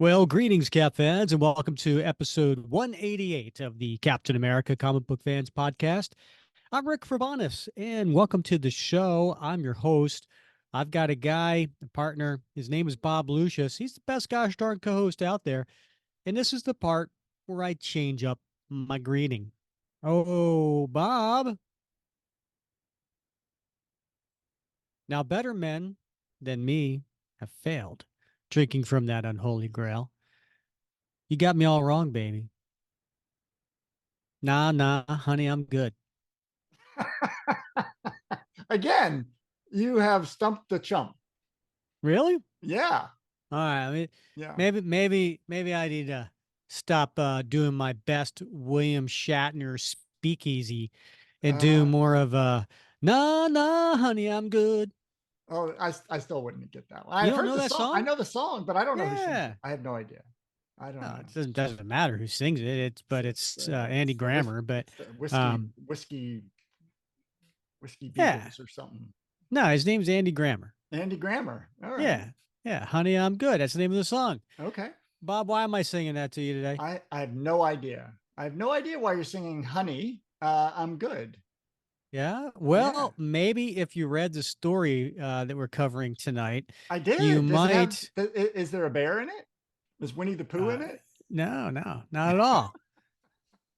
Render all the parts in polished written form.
Well, greetings, Cap fans, and welcome to episode 188 of the Captain America Comic Book Fans Podcast. I'm Rick Fravanis, and welcome to the show. I'm your host. I've got a guy, a partner. His name is Bob Lucius. He's the best gosh darn co-host out there. And this is the part where I change up my greeting. Oh, Bob. Now, better men than me have failed drinking from that unholy grail. You got me all wrong, baby. Nah, honey, I'm good. Again, you have stumped the chump. Really? Yeah. All right. I mean, Yeah. maybe I need to stop doing my best William Shatner speakeasy and do Uh, more of nah, honey, I'm good. I still wouldn't get that one. You I've don't heard know the that song. I song? know the song, but I don't know who sings it. Yeah. I have no idea. I don't Oh, know. it doesn't matter who sings it. It's Andy Grammer, but It's the whiskey um, whiskey whiskey yeah. Beatles or something. No, his name's Andy Grammer. Andy Grammer. All right. Yeah. Yeah, honey, I'm good. That's the name of the song. Okay. Bob, why am I singing that to you today? I have no idea. I have no idea why you're singing "Honey." I'm good. Yeah. Yeah, Well, maybe if you read the story that we're covering tonight, I you did. Does it have? might. Is there a bear in it? Is Winnie the Pooh Uh, in it? no, not at all.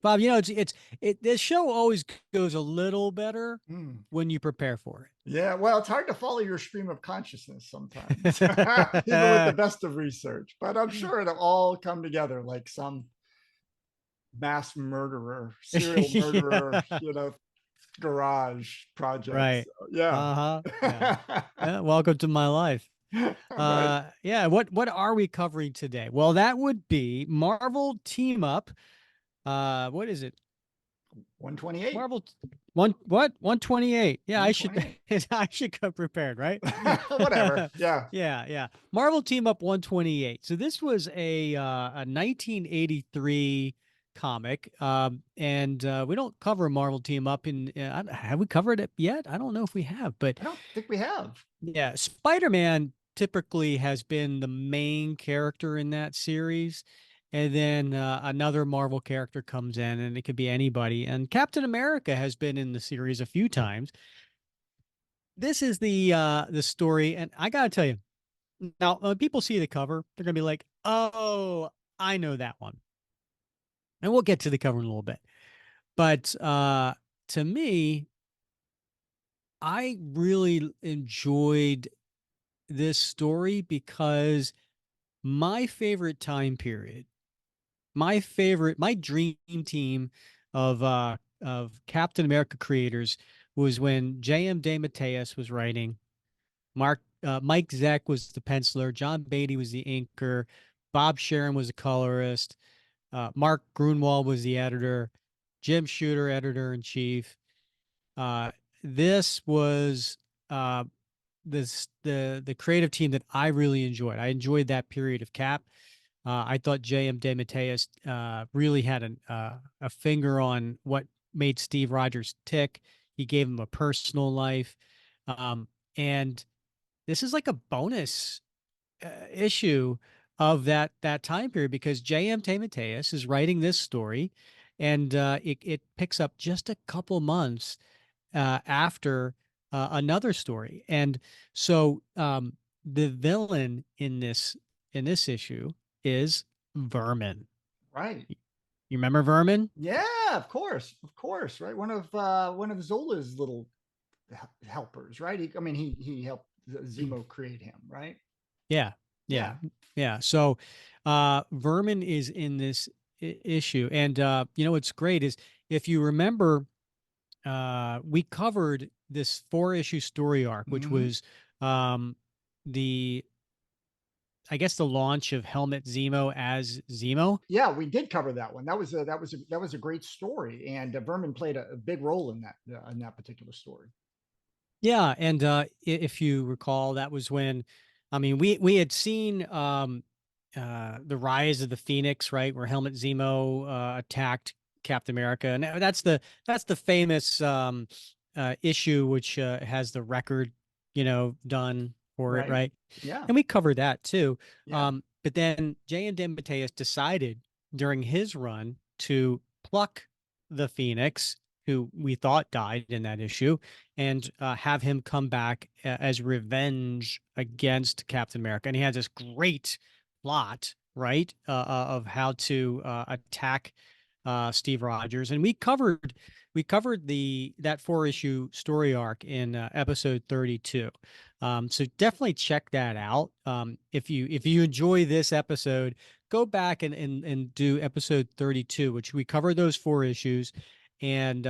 Bob, this show always goes a little better Hmm. when you prepare for Yeah, well, it's hard to follow your stream of consciousness sometimes, even with the it. best of research. But I'm sure it'll all come together like some mass murderer, serial murderer, Yeah. garage project. Right. So, yeah. Uh-huh. Yeah. Welcome to my life. Right. Yeah, what are we covering today? Well, that would be Marvel Team Up. What is it? 128. Marvel one what? 128. Yeah, I should 128. I should come prepared, right? Whatever. Yeah. Yeah. Marvel Team Up 128. So this was a 1983 comic. And we don't cover Marvel Team Up in have we covered it yet? I don't know if we have, but I don't think we have. yeah, Spider-Man typically has been the main character in that series. And then another Marvel character comes in, and it could be anybody. And Captain America has been in the series a few times. This is the story, and I gotta tell you, now when people see the cover, they're gonna be like, "Oh, I know that one." And we'll get to the cover in a little bit. But to me, I really enjoyed this story because my favorite time period, my dream team of Captain America creators was when J.M. DeMatteis was writing, Mike Zeck was the penciler, John Beatty was the inker, Bob Sharon was the colorist, Mark Grunwald was the editor, Jim Shooter editor in chief. This was uh, the creative team that I really enjoyed. I enjoyed that period of Cap. I thought J.M. DeMatteis really had a finger on what made Steve Rogers tick. He gave him a personal life, and this is like a bonus issue of that time period because J.M. DeMatteis is writing this story, and it picks up just a couple months after another story. And so the villain in this issue is Vermin. Right. You remember Vermin? Yeah, of course, right. One of Zola's little helpers, right? He helped Zemo create him, right? Yeah, yeah, Yeah. yeah. So Vermin is in this issue, and what's great is if you remember, we covered this four-issue story arc, which Hmm. was um, the I guess the launch of Helmet Zemo as Zemo. Yeah, we did cover that one. That was a great story, and Vermin played a big role in that particular story. Yeah, and if you recall, that was when, I mean, we had seen the rise of the Phoenix, right, where Helmet Zemo attacked Captain America, and that's the famous issue which has the record, done for it, Right? right? Yeah. And we covered that too. Yeah. But then J.M. DeMatteis decided during his run to pluck the Phoenix, who we thought died in that issue, and have him come back as revenge against Captain America. And he had this great plot, right, of how to attack Steve Rogers. And we covered the that 4 issue story arc in episode 32. So definitely check that out. If you enjoy this episode, go back and do episode 32, which we cover those 4 issues, and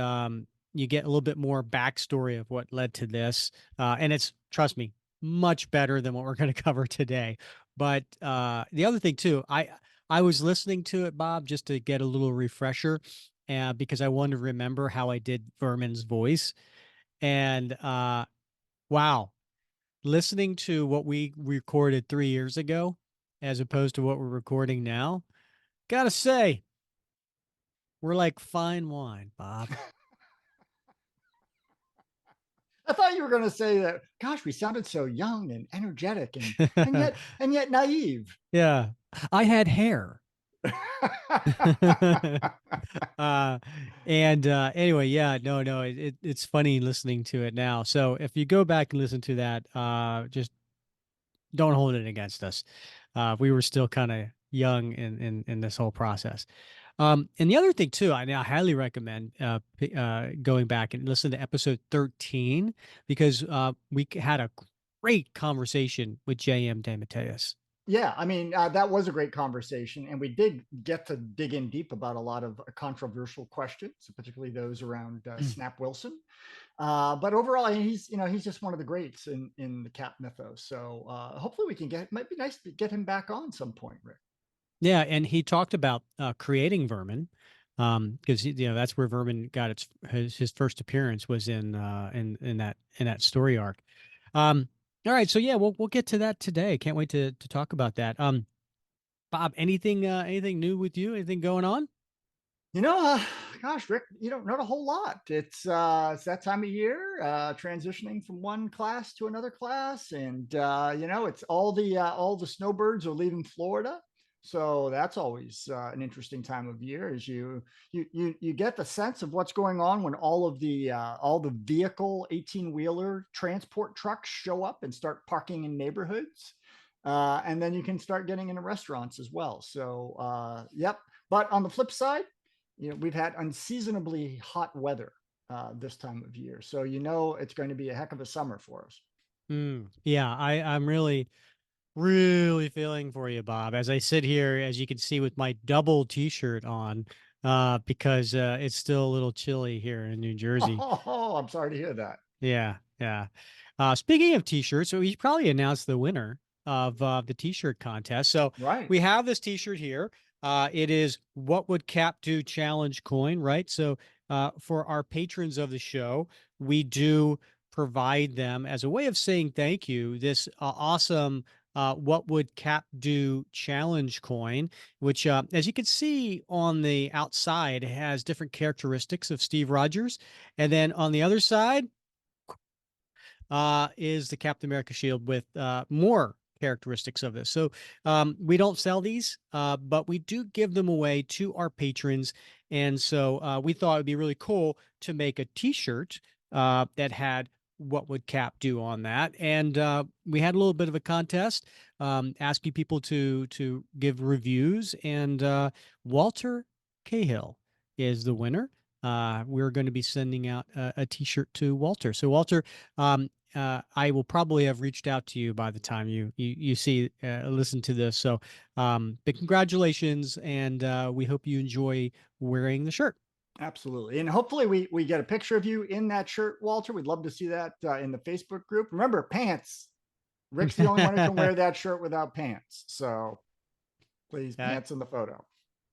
you get a little bit more backstory of what led to this. And it's, trust me, much better than what we're going to cover today. But the other thing too, I was listening to it, Bob, just to get a little refresher, because I wanted to remember how I did Vermin's voice. And wow, listening to what we recorded 3 years ago as opposed to what we're recording now, gotta say, we're like fine wine, Bob. I thought you were going to say that. Gosh, we sounded so young and energetic, and yet naive. Yeah, I had hair. uh and anyway, yeah, no, it's funny listening to it now. So if you go back and listen to that, just don't hold it against us. We were still kind of young in this whole process. And the other thing too, I highly recommend going back and listen to episode 13, because we had a great conversation with J.M. DeMatteis. Yeah, I mean, that was a great conversation, and we did get to dig in deep about a lot of controversial questions, particularly those around Snap Wilson. But overall, he's just one of the greats in the Cap mythos. So hopefully we can get. Might be nice to get him back on some point, Rick. Yeah, and he talked about creating Vermin, because that's where Vermin got his first appearance was in that story arc. All right, so yeah, we'll get to that today. Can't wait to talk about that. Bob, anything new with you? Anything going on? You know, gosh, Rick, not a whole lot. It's that time of year, transitioning from one class to another class, and it's all the snowbirds are leaving Florida, so that's always an interesting time of year. As you get the sense of what's going on when all the vehicle 18-wheeler transport trucks show up and start parking in neighborhoods, and then you can start getting into restaurants as well. So, yep. But on the flip side, we've had unseasonably hot weather this time of year. So, it's going to be a heck of a summer for us. Yeah, I'm really feeling for you, Bob, as I sit here, as you can see, with my double T-shirt on, because it's still a little chilly here in New Jersey. Oh, I'm sorry to hear that. Yeah, yeah. Speaking of t-shirts, so we probably announced the winner of the t-shirt contest. So Right. we have this t-shirt here. It is "What Would Cap Do" challenge coin, right? So for our patrons of the show, we do provide them, as a way of saying thank you, this awesome "What Would Cap Do" challenge coin, which, as you can see on the outside, has different characteristics of Steve Rogers, and then on the other side is the Captain America shield with more characteristics of this. So we don't sell these, but we do give them away to our patrons. And so we thought it'd be really cool to make a T-shirt that had "What Would Cap Do" on that. And we had a little bit of a contest, asking people to give reviews. And Walter Cahill is the winner. We're going to be sending out a T-shirt to Walter. So Walter, I will probably have reached out to you by the time you see listen to this. So, but congratulations, and we hope you enjoy wearing the shirt. Absolutely. And hopefully we get a picture of you in that shirt, Walter. We'd love to see that in the Facebook group. Remember, pants. Rick's the only one who can wear that shirt without pants. So please, uh, pants in the photo.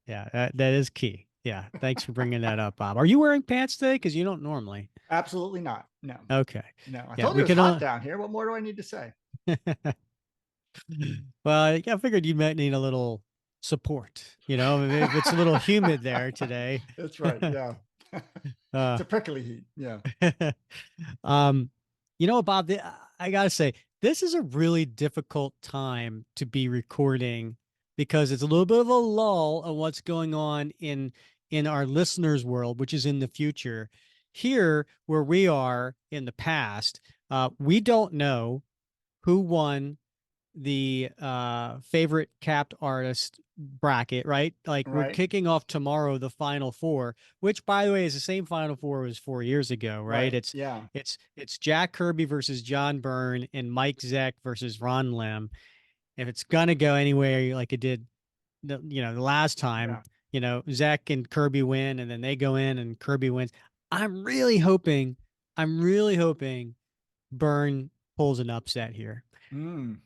yeah, that is key. Yeah, thanks for bringing that up, Bob. Are you wearing pants today? Because you don't normally. Absolutely not. No, Okay. no. I Yeah, told you we it was can hot all. down here. What more do I need to say? Well, I figured you might need a little support. If it's a little humid there today. That's right. Yeah. uh, It's a prickly heat. Yeah. um, Bob, I gotta say, this is a really difficult time to be recording because it's a little bit of a lull of what's going on in our listeners' world, which is in the future. Here, where we are in the past, we don't know who won the favorite capped artist bracket, right? Like we're Right. kicking off tomorrow the final four, which by the way is the same final four as 4 years ago, right? Right. It's Yeah. it's it's Jack Kirby versus John Byrne and Mike Zeck versus Ron Lim. If it's gonna go anywhere like it did the last time, Yeah. Zeck and Kirby win and then they go in and Kirby wins. I'm really hoping, I'm really hoping Byrne pulls an upset here. Mm.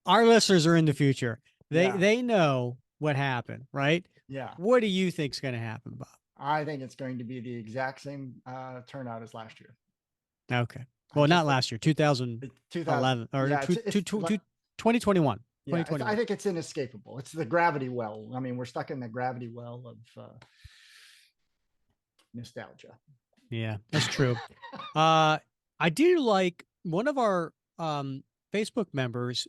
Our listeners are in the future. They Yeah. they know what happened, right? Yeah. What do you think's going to happen, Bob? I think it's going to be the exact same turnout as last year. Okay. I Well, not just last year, 2000. 2011 or Yeah, it's 2021. yeah, I 2021. think it's inescapable. It's the gravity well. I mean, we're stuck in the gravity well of nostalgia. Yeah, that's true. Uh I do like one of our Facebook members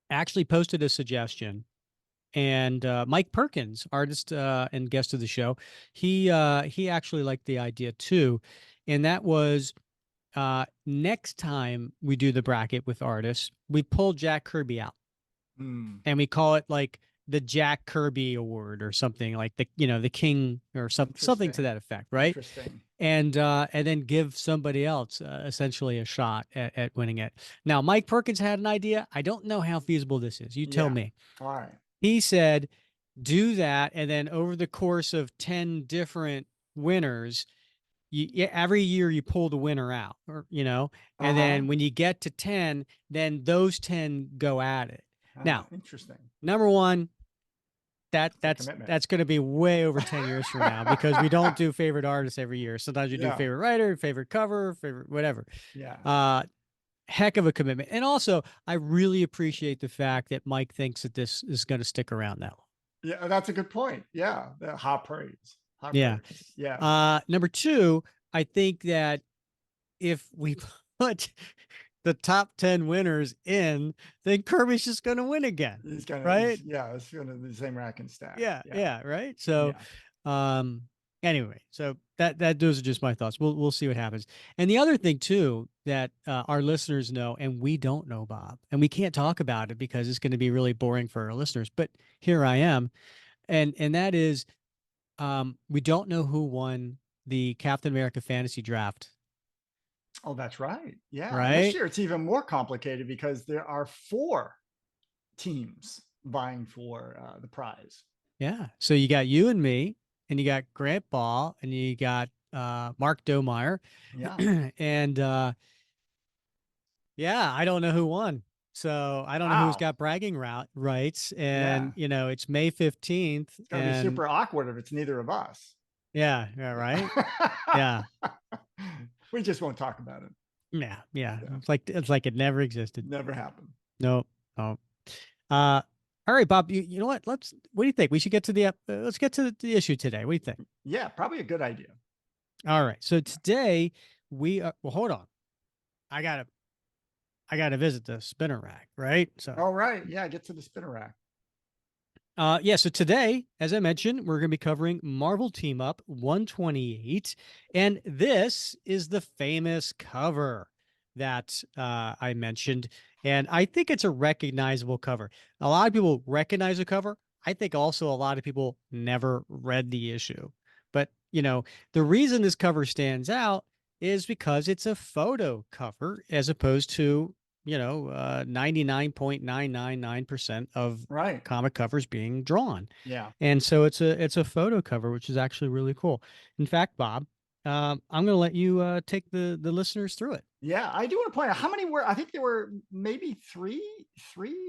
actually posted a suggestion, and Mike Perkins, artist and guest of the show, he actually liked the idea too, and that was next time we do the bracket with artists, we pull Jack Kirby out Mm, and we call it like the Jack Kirby Award or something like the king or something to interesting. that effect, right? Interesting. And then give somebody else essentially a shot at winning it. Now, Mike Perkins had an idea. I don't know how feasible this is. You tell Yeah. me. All right. He said, do that, and then over the course of 10 different winners, every year you pull the winner out, Uh and huh. then when you get to 10, then those 10 go at it. Ah, Now, interesting. number one, It's a commitment. that's going to be way over 10 years from now because we don't do favorite artists every year. Sometimes you do Yeah. favorite writer, favorite cover, favorite whatever. Yeah. Uh, Heck of a commitment. And also, I really appreciate the fact that Mike thinks that this is going to stick around that long. Yeah. That's a good point. Yeah. High praise. High Yeah. praise. Yeah. Number two, I think that if we put the top 10 winners in, then Kirby's just going to win again. He's gonna. Right. Yeah. It's gonna be the same rack and stack. Yeah. Yeah. Yeah. Right. So, Yeah. um, anyway, so that those are just my thoughts. We'll see what happens. And the other thing too that our listeners know, and we don't know, Bob, and we can't talk about it because it's going to be really boring for our listeners. But here I am, and that is, we don't know who won the Captain America fantasy draft. Oh, that's right. Yeah. And this Right. year it's even more complicated because there are four teams vying for the prize. Yeah. So you got you and me, and you got Grant Ball, and you got Mark Domeyer, Yeah. and yeah, I don't know who won. So I don't know who's Wow. got bragging rights. And, Yeah. it's May 15th. It's going to be And super awkward if it's neither of us. yeah, yeah, right. Yeah. We just won't talk about it. Yeah. Yeah. Yeah. It's like it never existed. Never happened. No, no. Uh, all right, Bob, you know what? What do you think? We should get to let's get to the issue today. What do you think? Yeah, probably a good idea. All right. So today well, hold on. I gotta visit the spinner rack, right? So All right. Yeah, get to the spinner rack. yeah, so today, as I mentioned, we're going to be covering Marvel Team Up 128. And this is the famous cover that I mentioned. And I think it's a recognizable cover. A lot of people recognize the cover. I think also a lot of people never read the issue. But, the reason this cover stands out is because it's a photo cover as opposed to 99.999% of Right. comic covers being drawn. Yeah. And so it's a photo cover, which is actually really cool. In fact, Bob, I'm going to let you take the listeners through it. Yeah. I do want to point out how many were, I think there were maybe three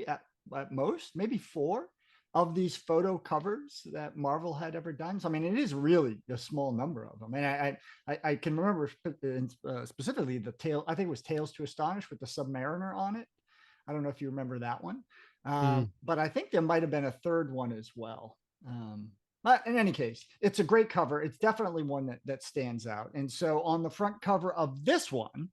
at most, maybe four of these photo covers that Marvel had ever done. So, I mean, it is really a small number of them. And I can remember specifically the tale, I think it was Tales to Astonish with the Submariner on it. I don't know if you remember that one. Mm. But I think there might have been a third one as well. But in any case, it's a great cover. It's definitely one that stands out. And so on the front cover of this one,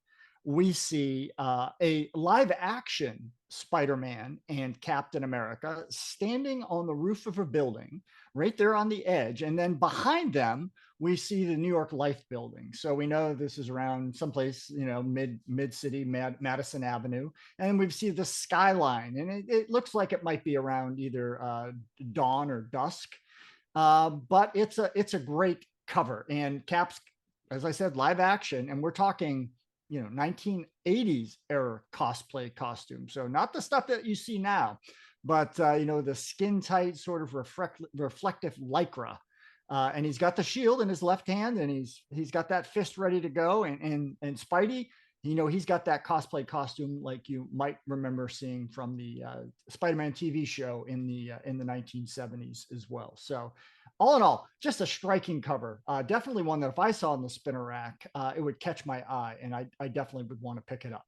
we see a live action Spider-Man and Captain America standing on the roof of a building right there on the edge. And then behind them, we see the New York Life building. So we know this is around someplace, mid city, Madison Avenue. And we see the skyline. And it looks like it might be around either dawn or dusk. But it's a great cover. And Cap's, as I said, live action. And we're talking 1980s era cosplay costume. So not the stuff that you see now, but the skin tight sort of reflective lycra. And he's got the shield in his left hand, and he's got that fist ready to go. And Spidey, he's got that cosplay costume like you might remember seeing from the Spider-Man TV show in the 1970s as well. So all in all, just a striking cover. Definitely one that if I saw in the spinner rack, it would catch my eye, and I definitely would want to pick it up.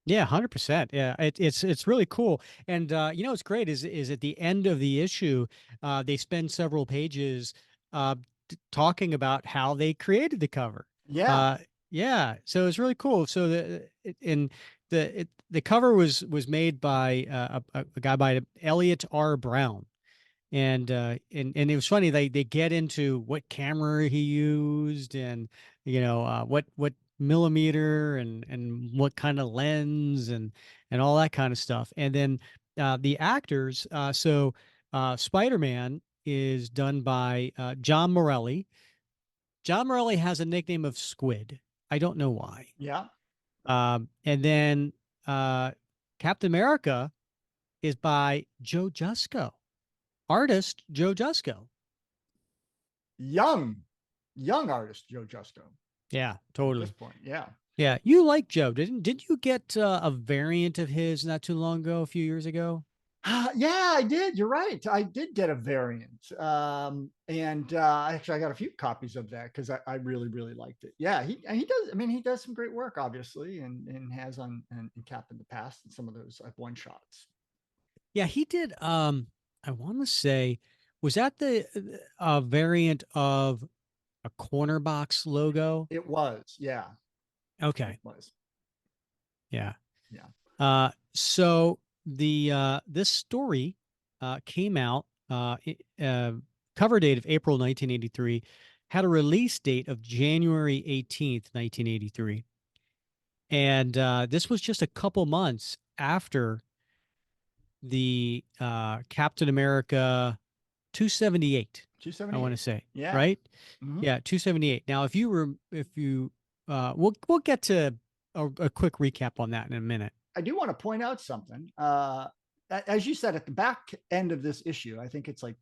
Yeah, 100%. Yeah, it's really cool. And what's great is at the end of the issue, they spend several pages talking about how they created the cover. Yeah, Uh, yeah, so it's really cool. So the cover was made by a guy by Elliot R. Brown. And it was funny, they get into what camera he used, and what millimeter and what kind of lens, and all that kind of stuff. And then the actors, Spider-Man is done by John Morelli. John Morelli has a nickname of Squid. I don't know why. yeah. And then Captain America is by Joe Jusko, artist Joe Jusko. Young artist Joe Justo Yeah, at this totally. point. Yeah. Yeah, you like Joe, didn't you get a variant of his not too long ago, a few years ago? Yeah, I did. You're right. I did get a variant. And actually, I got a few copies of that because I really, really liked it. Yeah, he does. I mean, he does some great work, obviously, and has on and Cap in the past and some of those one shots. Yeah, he did. I want to say, was that the variant of a corner box logo? It was. Yeah, it Okay, was. yeah. Yeah. So the this story came out cover date of April 1983, had a release date of January 18th, 1983. And this was just a couple months after the Captain America 278, I want to 278. say, Yeah. right? Mhm. Yeah, 278. Now, if you we'll get to a quick recap on that in a minute. I do want to point out something. As you said, at the back end of this issue, I think it's like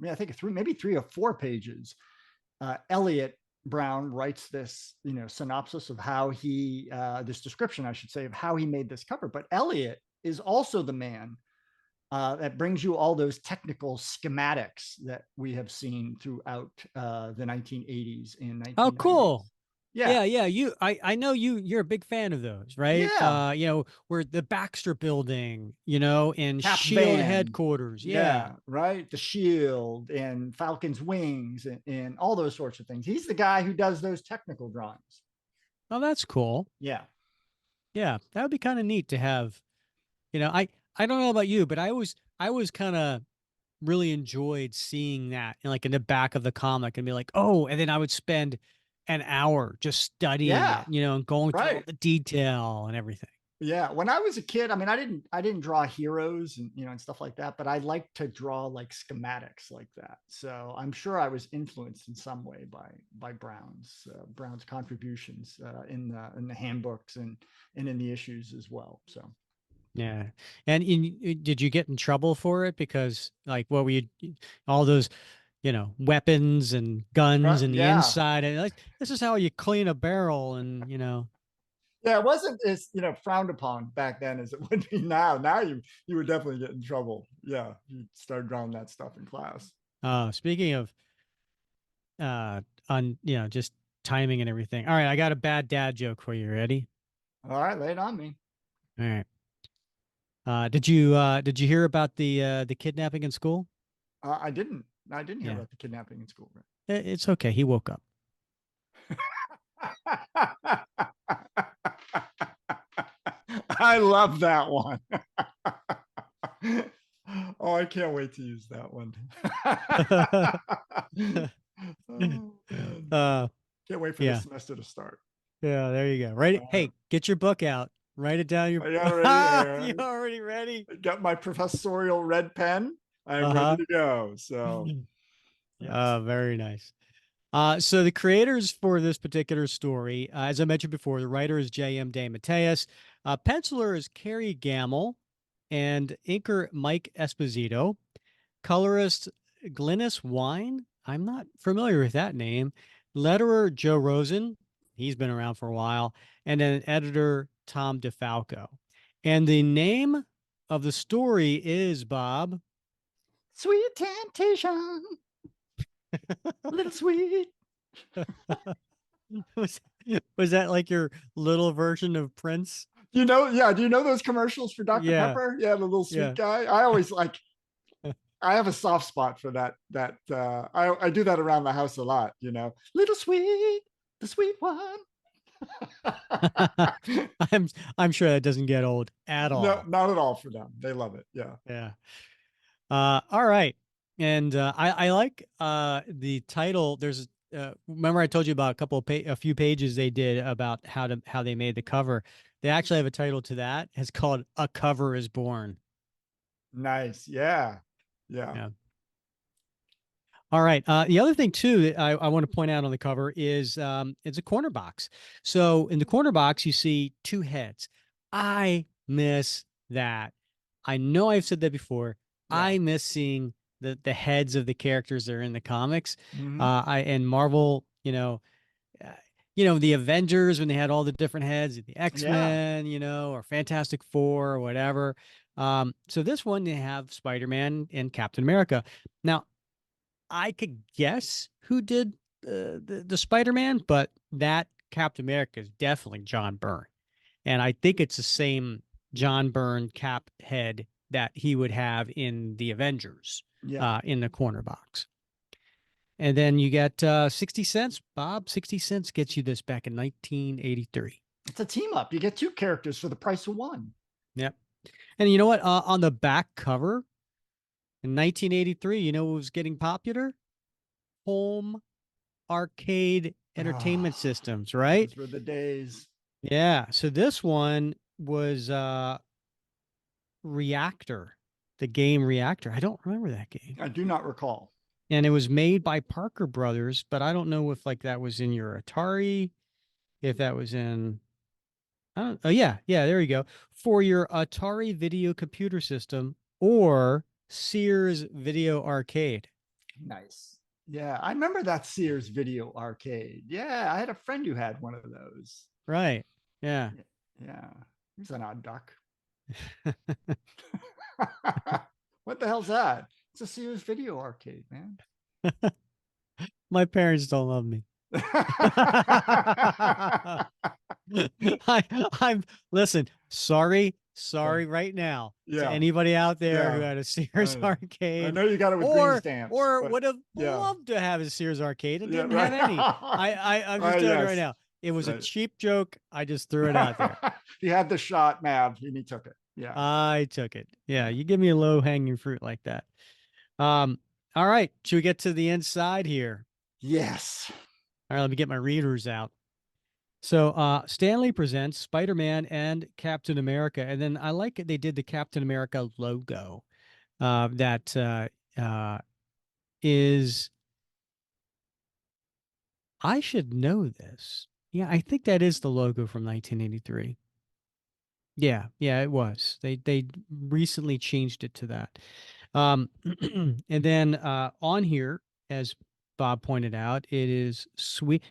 I think three, maybe 3 or 4 pages. Elliot Brown writes this, synopsis of how this description, I should say, of how he made this cover. But Elliot is also the man that brings you all those technical schematics that we have seen throughout the 1980s and Oh, 1990s. cool. Yeah, Yeah, yeah. I know you're a big fan of those, right? yeah. Where the Baxter building, and Cap Shield Van, headquarters. Yeah. yeah, right. The Shield and Falcon's wings and all those sorts of things. He's the guy who does those technical drawings. Oh, that's cool. Yeah, Yeah, that would be kind of neat to have. I don't know about you, but I was kind of really enjoyed seeing that like in the back of the comic and be like, oh, and then I would spend an hour just studying yeah, it, and going through all right. the detail and everything. Yeah, when I was a kid, I mean, I didn't draw heroes and and stuff like that, but I like to draw like schematics like that. So I'm sure I was influenced in some way by Brown's contributions in the handbooks and in the issues as well. So Yeah. And did you get in trouble for it? Because like what were you, all those, weapons and guns and the yeah, inside, and like this is how you clean a barrel, and yeah, it wasn't as frowned upon back then as it would be now. Now you would definitely get in trouble. Yeah, you start drawing that stuff in class. speaking of on just timing and everything. All right, I got a bad dad joke for you. Ready? All right, lay it on me. All right. Did you hear about the kidnapping in school? I didn't hear Yeah. about the kidnapping in school. It's okay. He woke up. I love that one. Oh, I can't wait to use that one. Oh, man. uh, Can't wait for the yeah, semester to start. yeah. There you go. Right. Uh, Hey, get your book out. Write it down. Your I already you already ready? got my professorial red pen. I'm ready Uh to go. huh. So, yes. Very nice. So the creators for this particular story, as I mentioned before, the writer is J.M. DeMatteis, penciler is Kerry Gammill, and inker Mike Esposito, colorist Glynis Wine. I'm not familiar with that name. Letterer Joe Rosen, he's been around for a while, and then editor Tom DeFalco. And the name of the story is Bob. Sweet temptation, little sweet. was, was that like your little version of Prince? Yeah. Do you know those commercials for Dr. Yeah, Pepper? Yeah, the little sweet yeah. guy. I always like. I have a soft spot for that. I do that around the house a lot. Little sweet, the sweet one. I'm I'm sure that doesn't get old at No, all. not at all for them. They love it. Yeah. Yeah. All right. And I like the title. There's remember I told you about a few pages they did about how they made the cover. They actually have a title to that. It's called "A Cover Is Born." Nice. Yeah. Yeah. Yeah. All right. The other thing too that I want to point out on the cover is it's a corner box. So in the corner box, you see two heads. I miss that. I know I've said that before. Yeah. I miss seeing the heads of the characters that are in the comics. Hmm. I and Marvel, uh, the Avengers when they had all the different heads, the Yeah. X-Men, or Fantastic Four or whatever. So this one they have Spider-Man and Captain America. Now I could guess who did the Spider-Man, but that Captain America is definitely John Byrne. And I think it's the same John Byrne cap head that he would have in the Avengers Yeah. in the corner box. And then you get 60 cents, Bob. 60 cents gets you this back in 1983. It's a team up. You get two characters for the price of one. Yep. And you know what? On the back cover in 1983, you know what was getting popular? Home arcade Oh, entertainment systems, right? those were the days. Yeah. So this one was Reactor, the game Reactor. I don't remember that game. I do not recall. And it was made by Parker Brothers, but I don't know if like that was in your Atari, if that was in I don't oh yeah, yeah, there you go. For your Atari video computer system or Sears Video Arcade. Nice. Yeah. I remember that Sears Video Arcade. Yeah. I had a friend who had one of those. Right. Yeah. Yeah. He's an odd duck. What the hell's that? It's a Sears Video Arcade, man. My parents don't love me. I'm listen, sorry right now to Yeah. anybody out there who Yeah. had a I Sears know. I arcade know you got it with green or stamps, or but would have yeah. loved to have a Sears arcade and Yeah. didn't have Right. any. I'm just telling you right Yes. now. It was a Right. cheap joke. I just threw it out there. He had the shot, Mav, and he took it. Yeah. I took it. Yeah, Yeah. you give me a low hanging fruit like that. Um, all right, should we get to the inside here? Yes. All right, let me get my readers out. So Stanley presents Spider-Man and Captain America, and then I like it. They did the Captain America logo. That uh, is I should know this. Yeah, I think that is the logo from 1983. Yeah, yeah, it was. They recently changed it to that. Um, and then on here, as Bob pointed out, it is sweet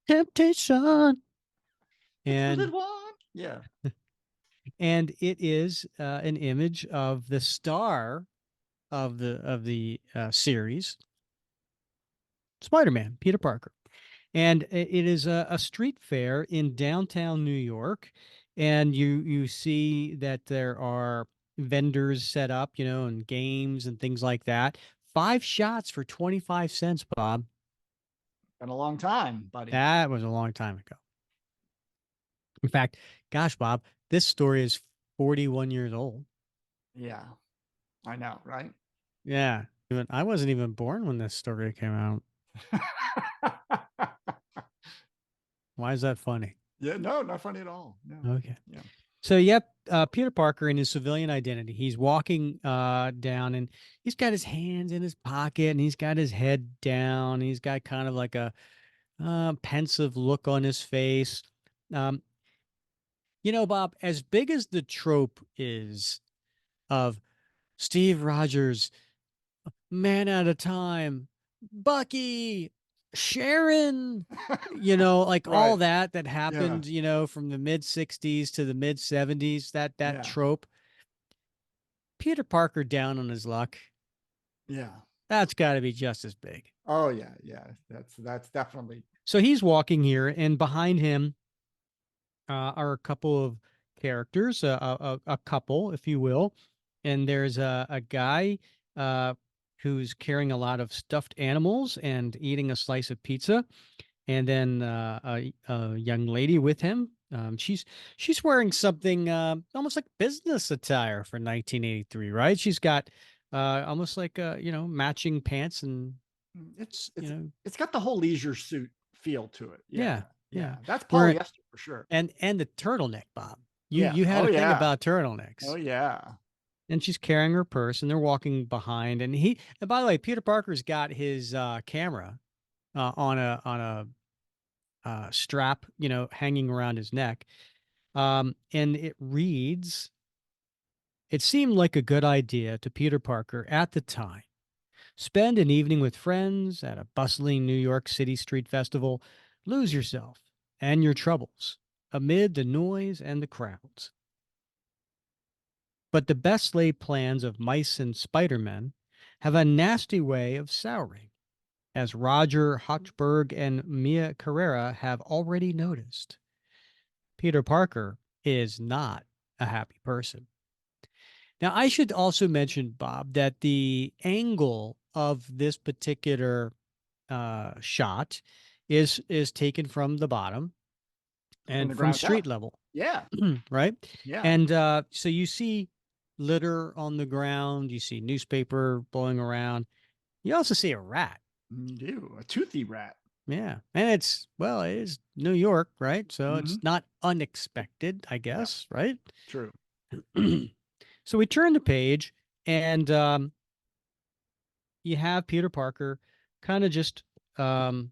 temptation, It's the and little one. Yeah. it is an image of the star of the series, Spider-Man, Peter Parker. And it is a street fair in downtown New York, and you see that there are vendors set up, and games and things like that. Five shots for 25 cents, Bob. Been a long time, buddy. That was a long time ago. In fact, gosh, Bob, this story is 41 years old. Yeah, I know, right? Yeah. Even I wasn't even born when this story came out. Why is that funny? Yeah, no, not funny at all. No. Okay. Yeah. So, yep, Peter Parker in his civilian identity, he's walking down and he's got his hands in his pocket and he's got his head down. He's got kind of like a pensive look on his face. Um, Bob, as big as the trope is of Steve Rogers, man at a time, Bucky, Sharon, like all Right. that Yeah. happened, from the mid 60s to the mid 70s, that Yeah. trope. Peter Parker down on his luck. Yeah. That's got to be just as big. Oh yeah. Yeah. That's definitely. So he's walking here, and behind him are a couple of characters, a couple, if you will. And there's a guy uh, who's carrying a lot of stuffed animals and eating a slice of pizza. And then a young lady with him. She's wearing something almost like business attire for 1983, right? She's got almost like matching pants and It's you it's know it's got the whole leisure suit feel to it. yeah, Yeah. yeah. Yeah. That's We're polyester for sure. and the turtleneck, Bob. You Yeah. you had Oh a thing yeah. about Oh turtlenecks. yeah. And she's carrying her purse and they're walking behind. And by the way, Peter Parker's got his camera on a strap, hanging around his neck. And it reads, it seemed like a good idea to Peter Parker at the time. Spend an evening with friends at a bustling New York City street festival. Lose yourself and your troubles amid the noise and the crowds. But the best laid plans of mice and Spider-Men have a nasty way of souring, as Roger Hochberg and Mia Carrera have already noticed. Peter Parker is not a happy person. Now, I should also mention, Bob, that the angle of this particular shot is taken from the bottom From and the from ground street up. level, Yeah. right? Yeah. And so you see litter on the ground, you see newspaper blowing around, you also see a rat. You do. A toothy rat. Yeah. And it is New York, right? So it's Hmm. not unexpected, I Yeah. guess, right? True. So we turn the page and you have Peter Parker kind of just um,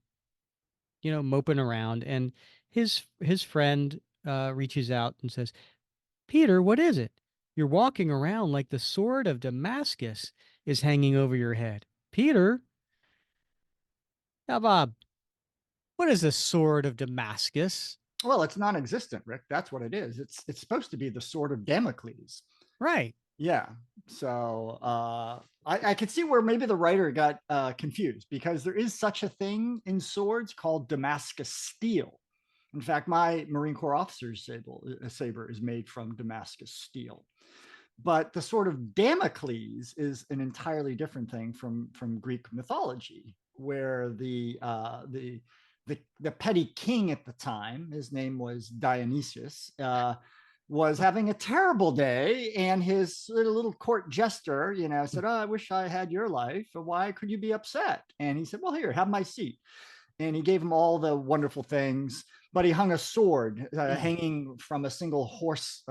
moping around, and his friend reaches out and says, "Peter, what is it? You're walking around like the sword of Damascus is hanging over your head." Peter, now Bob, what is the sword of Damascus? Well, it's non-existent, Rick. That's what it is. It's supposed to be the sword of Damocles. Right. Yeah. So I could see where maybe the writer got confused because there is such a thing in swords called Damascus steel. In fact, my Marine Corps officer's saber is made from Damascus steel. But the sword of Damocles is an entirely different thing from Greek mythology, where the petty king at the time, his name was Dionysius, was having a terrible day, and his little court jester, said, "Oh, I wish I had your life. Why could you be upset?" And he said, "Well, here, have my seat." And he gave him all the wonderful things, but he hung a sword hanging from a single horse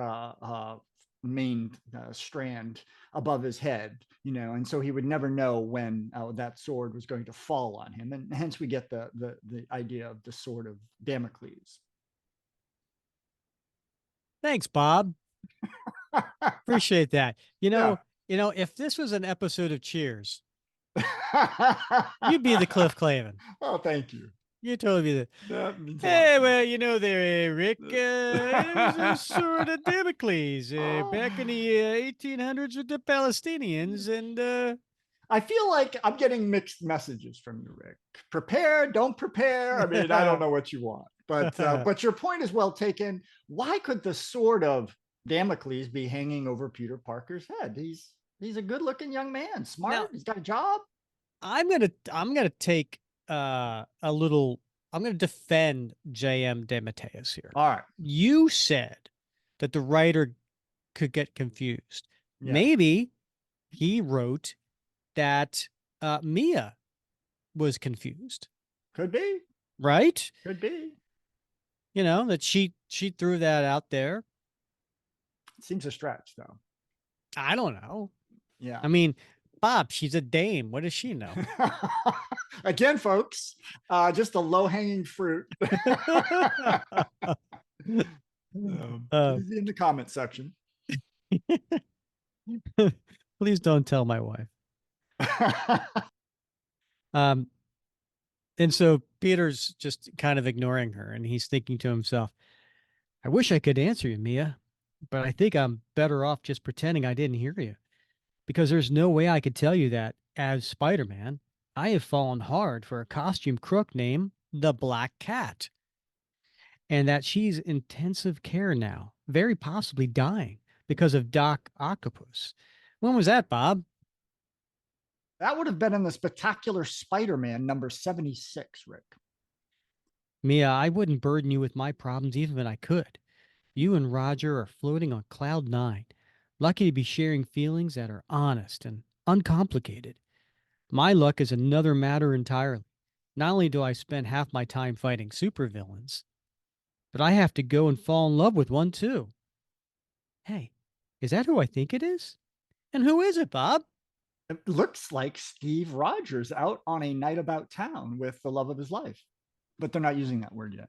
main strand above his head, and so he would never know when that sword was going to fall on him, and hence we get the idea of the sword of Damocles. Thanks, Bob. Appreciate that. Yeah. If this was an episode of Cheers, you'd be the Cliff Clavin. Oh, thank you. You totally be the. That means a lot Hey, to me. well, there, Rick. It was a sword of Damocles Oh, back in the 1800s with the Palestinians, and I feel like I'm getting mixed messages from you, Rick. Prepare, don't prepare. I mean, I don't know what you want, but your point is well taken. Why could the sword of Damocles be hanging over Peter Parker's head? He's a good-looking young man, now smart. He's got a job. I'm gonna take a little I'm going to defend J.M. DeMatteis here. All right. You said that the writer could get confused. Yeah. Maybe he wrote that Mia was confused, Could be. right? Could be. You know, that she threw that out there. Seems a stretch, though. I don't know. Yeah. I mean, Bob, she's a dame. What does she know? Again, folks, just the low hanging fruit. uh, Please in the comment section. please don't tell my wife. Um, and so Peter's just kind of ignoring her, and he's thinking to himself, I wish I could answer you, Mia, but I think I'm better off just pretending I didn't hear you, because there's no way I could tell you that as Spider-Man, I have fallen hard for a costume crook named the Black Cat, and that she's intensive care now, very possibly dying because of Doc Octopus. When was that, Bob? That would have been in the spectacular Spider-Man number 76, Rick. Mia, I wouldn't burden you with my problems even if I could. You and Roger are floating on cloud nine, lucky to be sharing feelings that are honest and uncomplicated. My luck is another matter entirely. Not only do I spend half my time fighting supervillains, but I have to go and fall in love with one too. Hey, is that who I think it is? And who is it, Bob? It looks like Steve Rogers out on a night about town with the love of his life, but they're not using that word yet.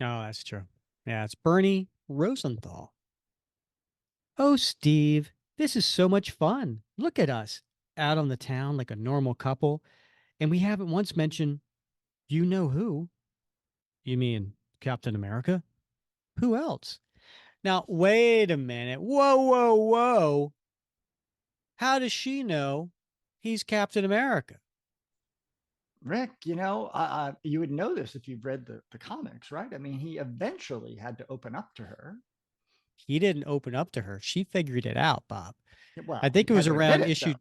Oh, that's true. Yeah, it's Bernie Rosenthal. Oh, Steve, this is so much fun. Look at us out on the town like a normal couple, and we haven't once mentioned you know who. You mean Captain America? Who else? Now, wait a minute. Whoa, whoa, whoa. How does she know he's Captain America? Rick, you would know this if you've read the comics, right? I mean, he eventually had to open up to her. He didn't open up to her. She figured it out, Bob. I Well, he think it had was to admit around it, though. issue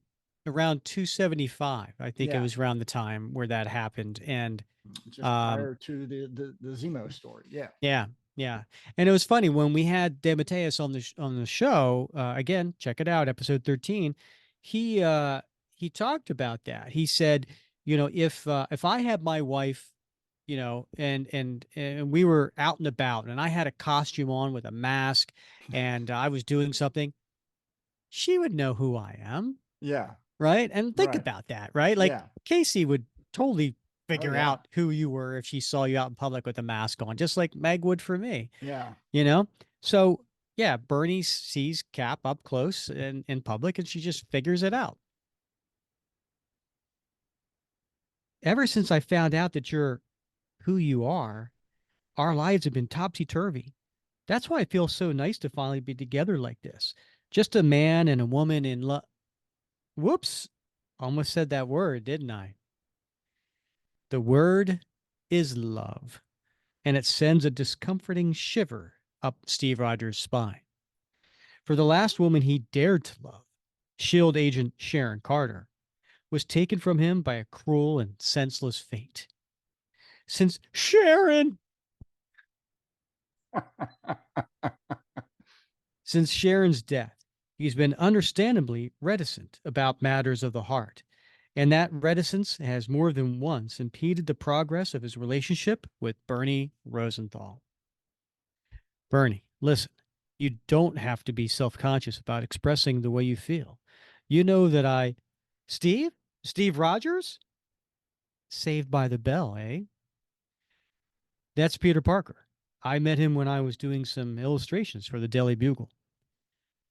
around 275. I think it Yeah, was around the time where that happened. And just um, prior to the Zemo story. Yeah. yeah, yeah. And it was funny when we had DeMatteis on the show. Again, check it out, episode 13. He he talked about that. He said, you know, if I had my wife, you know, and we were out and about, and I had a costume on with a mask, and I was doing something, she would know who I am, Yeah. right? And think Right. about that, right? Like Yeah. Casey would totally Oh figure yeah. out who you were if she saw you out in public with a mask on, just like Meg would for me, Yeah. you know? So yeah, Bernie sees Cap up close in public and she just figures it out. Ever since I found out that you're who you are, our lives have been topsy-turvy. That's why it feels so nice to finally be together like this. Just a man and a woman in love. Whoops. Almost said that word, didn't I? The word is love, and it sends a discomforting shiver up Steve Rogers' spine. For the last woman he dared to love, S.h.i.e.L.D. agent Sharon Carter, was taken from him by a cruel and senseless fate. Since Sharon, since Sharon's death, he's been understandably reticent about matters of the heart, and that reticence has more than once impeded the progress of his relationship with Bernie Rosenthal. Bernie, listen, you don't have to be self conscious about expressing the way you feel. You know that I. Steve? Steve Rogers? Saved by the Bell, eh? That's Peter Parker. I met him when I was doing some illustrations for the Daily Bugle.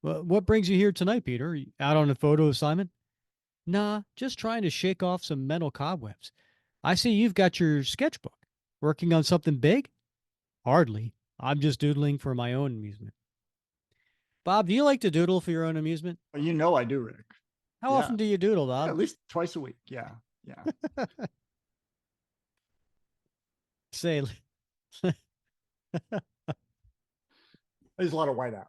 Well, what brings you here tonight, Peter? You out on a photo assignment? Nah, just trying to shake off some mental cobwebs. I see you've got your sketchbook. Working on something big? Hardly. I'm just doodling for my own amusement. Bob, do you like to doodle for your own amusement? Well, you know I do, Rick. How Yeah. often do you doodle, Yeah, Bob? at least twice a week. Yeah. Yeah. Say, There's a lot of whiteout.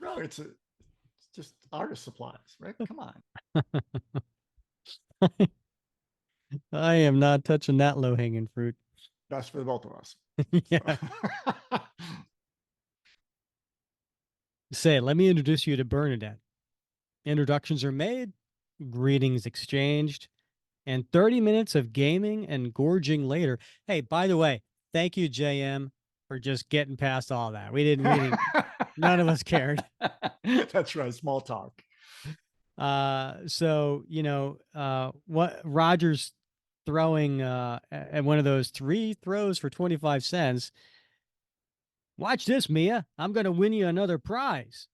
No, it's just artist supplies, Rick. Come on. I am not touching that low hanging fruit. Best for the both of us. Yeah. So. Say, let me introduce you to Bernadette. Introductions are made, greetings exchanged, and 30 minutes of gaming and gorging later. Hey, by the way, thank you, JM, for just getting past all that. We didn't, none of us cared. That's right. Small talk. So, what Rogers throwing at one of those three throws for 25 cents. Watch this, Mia. I'm going to win you another prize.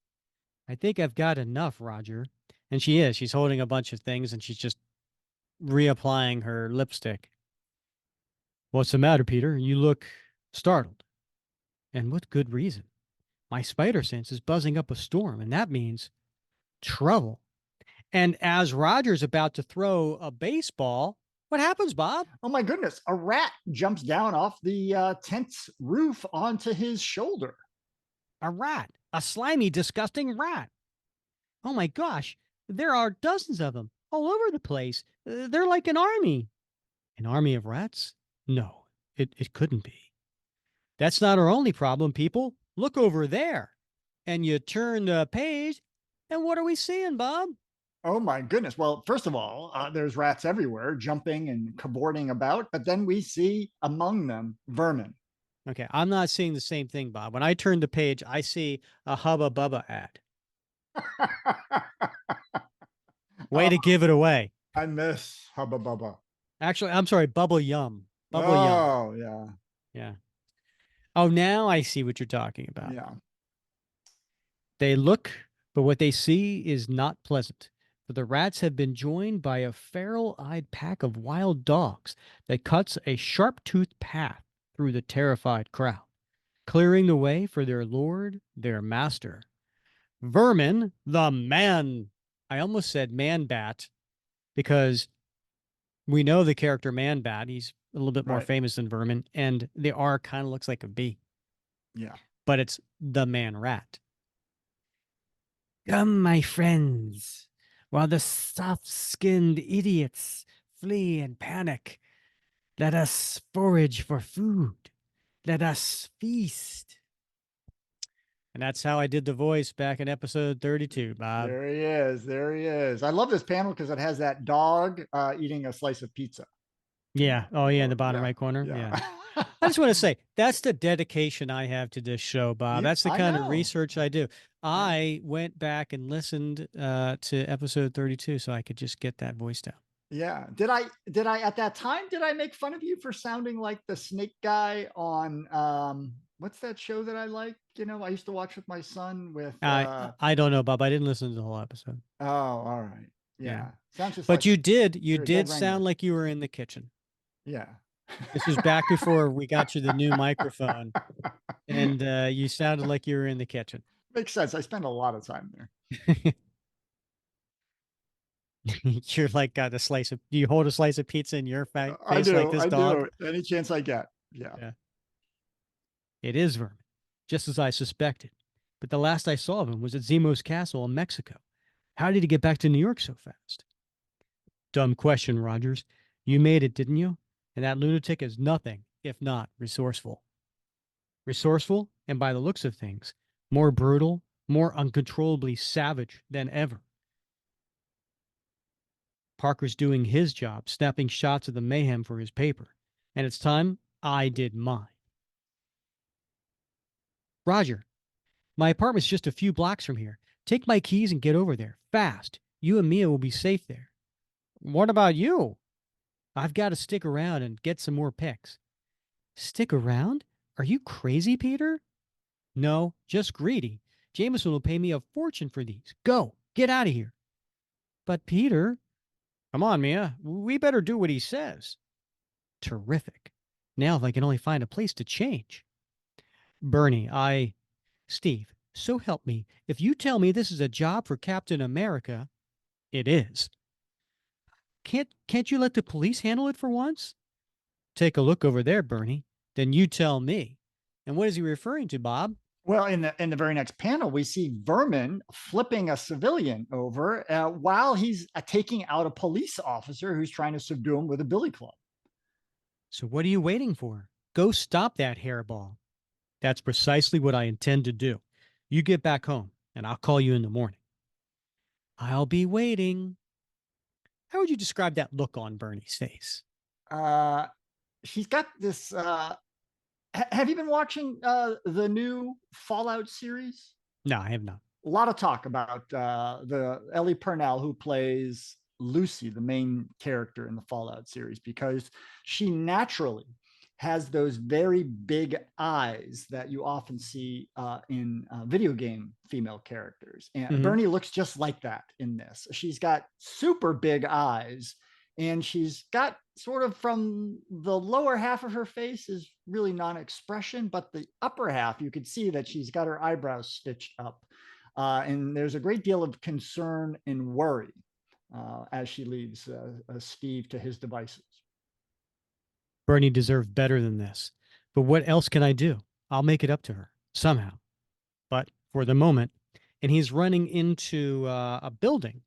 I think I've got enough, Roger. And she is. She's holding a bunch of things and she's just reapplying her lipstick. What's the matter, Peter? You look startled. And with good reason. My spider sense is buzzing up a storm, and that means trouble. And as Roger's about to throw a baseball, what happens, Bob? Oh my goodness. A rat jumps down off the tent's roof onto his shoulder. A rat. A slimy, disgusting rat. Oh my gosh. There are dozens of them all over the place. They're like an army. An army of rats? No, it couldn't be. That's not our only problem, people. Look over there. And you turn the page, and what are we seeing, Bob? Oh my goodness. Well, first of all, there's rats everywhere jumping and cavorting about, but then we see among them vermin. Okay, I'm not seeing the same thing, Bob. When I turn the page, I see a Hubba Bubba ad. Way Oh, to give it away. I miss Hubba Bubba. Actually, I'm sorry, Bubble Yum. Bubble Yum. Oh, yeah. Yeah. Oh, now I see what you're talking about. Yeah. They look, but what they see is not pleasant. For the rats have been joined by a feral-eyed pack of wild dogs that cuts a sharp-toothed path through the terrified crowd, clearing the way for their lord, their master. Vermin, the man. I almost said man bat because we know the character Man Bat. He's a little bit more Right. famous than Vermin, and the R kind of looks like a B, Yeah. but it's the Man Rat. Come, my friends, while the soft-skinned idiots flee and panic, let us forage for food. Let us feast. And that's how I did the voice back in episode 32, Bob. There he is. There he is. I love this panel because it has that dog eating a slice of pizza. Yeah. Oh, yeah, in the bottom Yeah. right corner. Yeah. Yeah. I just want to say that's the dedication I have to this show, Bob. Yeah. That's the I kind of know. research I do. Yeah. I went back and listened to episode 32 so I could just get that voice down. Yeah. Did I at that time did I make fun of you for sounding like the snake guy on what's that show that I like? I used to watch with my son with I don't know, Bob. I didn't listen to the whole episode. oh, all right. Yeah. Yeah. Sounds just But like you you're a dead did ringer. sound like you were in the kitchen. Yeah. This was back before we got you the new microphone, and you sounded like you were in the kitchen. Makes sense. I spend a lot of time there. You're like got a slice of. Do you hold a slice of pizza in your I face like do. this I dog? do. Any chance I get. Yeah. Yeah. It is Vermin, just as I suspected. But the last I saw of him was at Zimo's castle in Mexico. How did he get back to New York so fast? Dumb question, Rogers. You made it, didn't you? And that lunatic is nothing if not resourceful. Resourceful, and by the looks of things, more brutal, more uncontrollably savage than ever. Parker's doing his job, snapping shots of the mayhem for his paper. And it's time I did mine. Roger, my apartment's just a few blocks from here. Take my keys and get over there. Fast. You and Mia will be safe there. What about you? I've got to stick around and get some more pics. Stick around? Are you crazy, Peter? No, just greedy. Jameson will pay me a fortune for these. Go. Get out of here. But Peter. Come on, Mia. We better do what he says. Terrific. Now if I can only find a place to change. Bernie, Steve, so help me. If you tell me this is a job for Captain America, it is. Can't you let the police handle it for once? Take a look over there, Bernie. Then you tell me. And what is he referring to, Bob? Well, in the very next panel, we see Vermin flipping a civilian over while he's taking out a police officer who's trying to subdue him with a billy club. So what are you waiting for? Go stop that hairball. That's precisely what I intend to do. You get back home, and I'll call you in the morning. I'll be waiting. How would you describe that look on Bernie's face? Uh, he's got this. Have you been watching the new Fallout series? No, I have not. A lot of talk about the Ellie Purnell who plays Lucy, the main character in the Fallout series, because she naturally has those very big eyes that you often see in video game female characters. And Mm-hmm. Bernie looks just like that in this. She's got super big eyes, and she's got sort of from the lower half of her face is really non-expression, but the upper half you could see that she's got her eyebrows stitched up, and there's a great deal of concern and worry as she leaves Steve to his devices. Bernie deserved better than this. But what else can I do? I'll make it up to her somehow. But for the moment, and he's running into a building.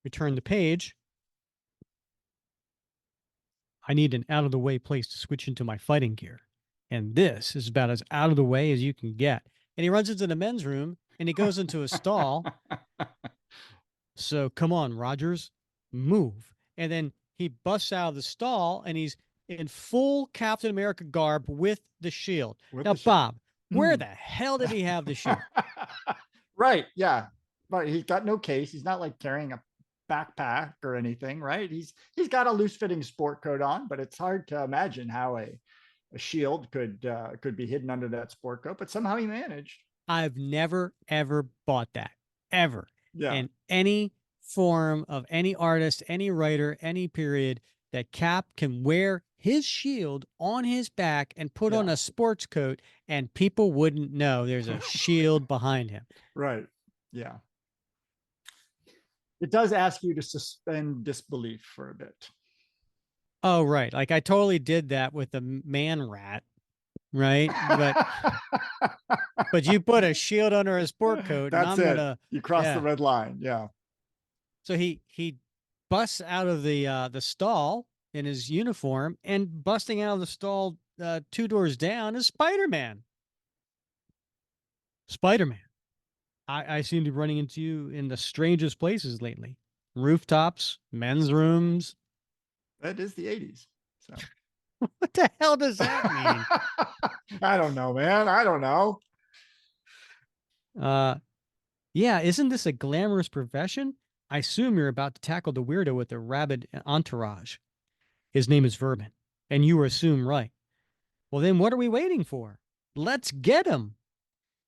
Return the page. I need an out of the way place to switch into my fighting gear. And this is about as out of the way as you can get. And he runs into the men's room and he goes into a stall. So come on, Rogers, move. And then he busts out of the stall and he's in full Captain America garb with the shield. With Now, the shield. Bob, where the hell did he have the shield? Right. Yeah. But he's got no case. He's not like carrying a backpack or anything, right? He's got a loose fitting sport coat on, but it's hard to imagine how a shield could be hidden under that sport coat, but somehow he managed. I've never, ever bought that, ever. Yeah. In any form of any artist, any writer, any period, that Cap can wear his shield on his back and put on Yeah. a sports coat and people wouldn't know there's a shield behind him. Right. Yeah. It does ask you to suspend disbelief for a bit. Oh, right. Like I totally did that with the man rat, right? But you put a shield under a sport coat and That's I'm it. gonna, You crossed the yeah. red line. Yeah. So he busts out of the stall in his uniform, and busting out of the stall two doors down is Spider-Man. Spider-Man. I seem to be running into you in the strangest places lately. Rooftops, men's rooms. That is the 80s. So What the hell does that mean? I don't know, man. I don't know. Uh yeah, isn't this a glamorous profession? I assume you're about to tackle the weirdo with the rabid entourage. His name is Vermin, and you assume right. Well, then what are we waiting for? Let's get him.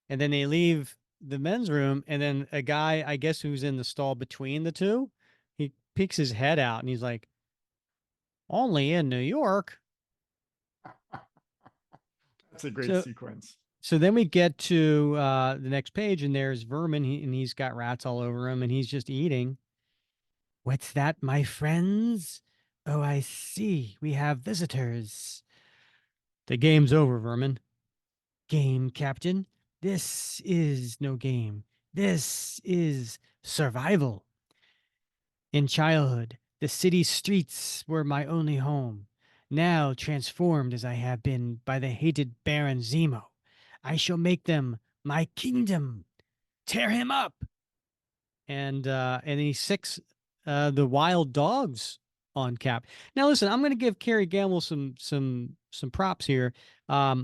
And then they leave the men's room, and then a guy, I guess, who's in the stall between the two, he peeks his head out and he's like, only in New York. That's a great So sequence. so then we get to the next page, and there's Vermin, and he's got rats all over him, and he's just eating. What's that, my friends? Oh, I see. We have visitors. The game's over, Vermin. Game, Captain. This is no game. This is survival. In childhood, the city streets were my only home. Now transformed as I have been by the hated Baron Zemo, I shall make them my kingdom. Tear him up. And he sicks the wild dogs on Cap. Now listen, I'm going to give Kerry Gammill some props here. I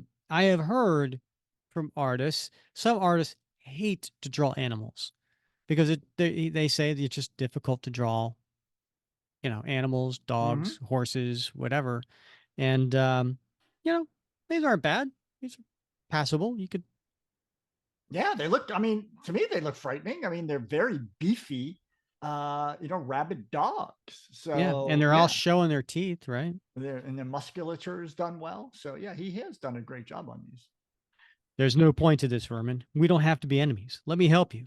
have heard from artists, some artists hate to draw animals because they say it's just difficult to draw, animals, Mm-hmm. dogs, horses, whatever. And you know, these aren't bad. These are passable. You could, Yeah, they look, I mean, to me, they look frightening. I mean, they're very beefy, rabid dogs. yeah, and So, they're all yeah, showing their teeth, right? and their musculature is done well. So, yeah, he has done a great job on these. There's no point to this, Vermin. We don't have to be enemies. Let me help you.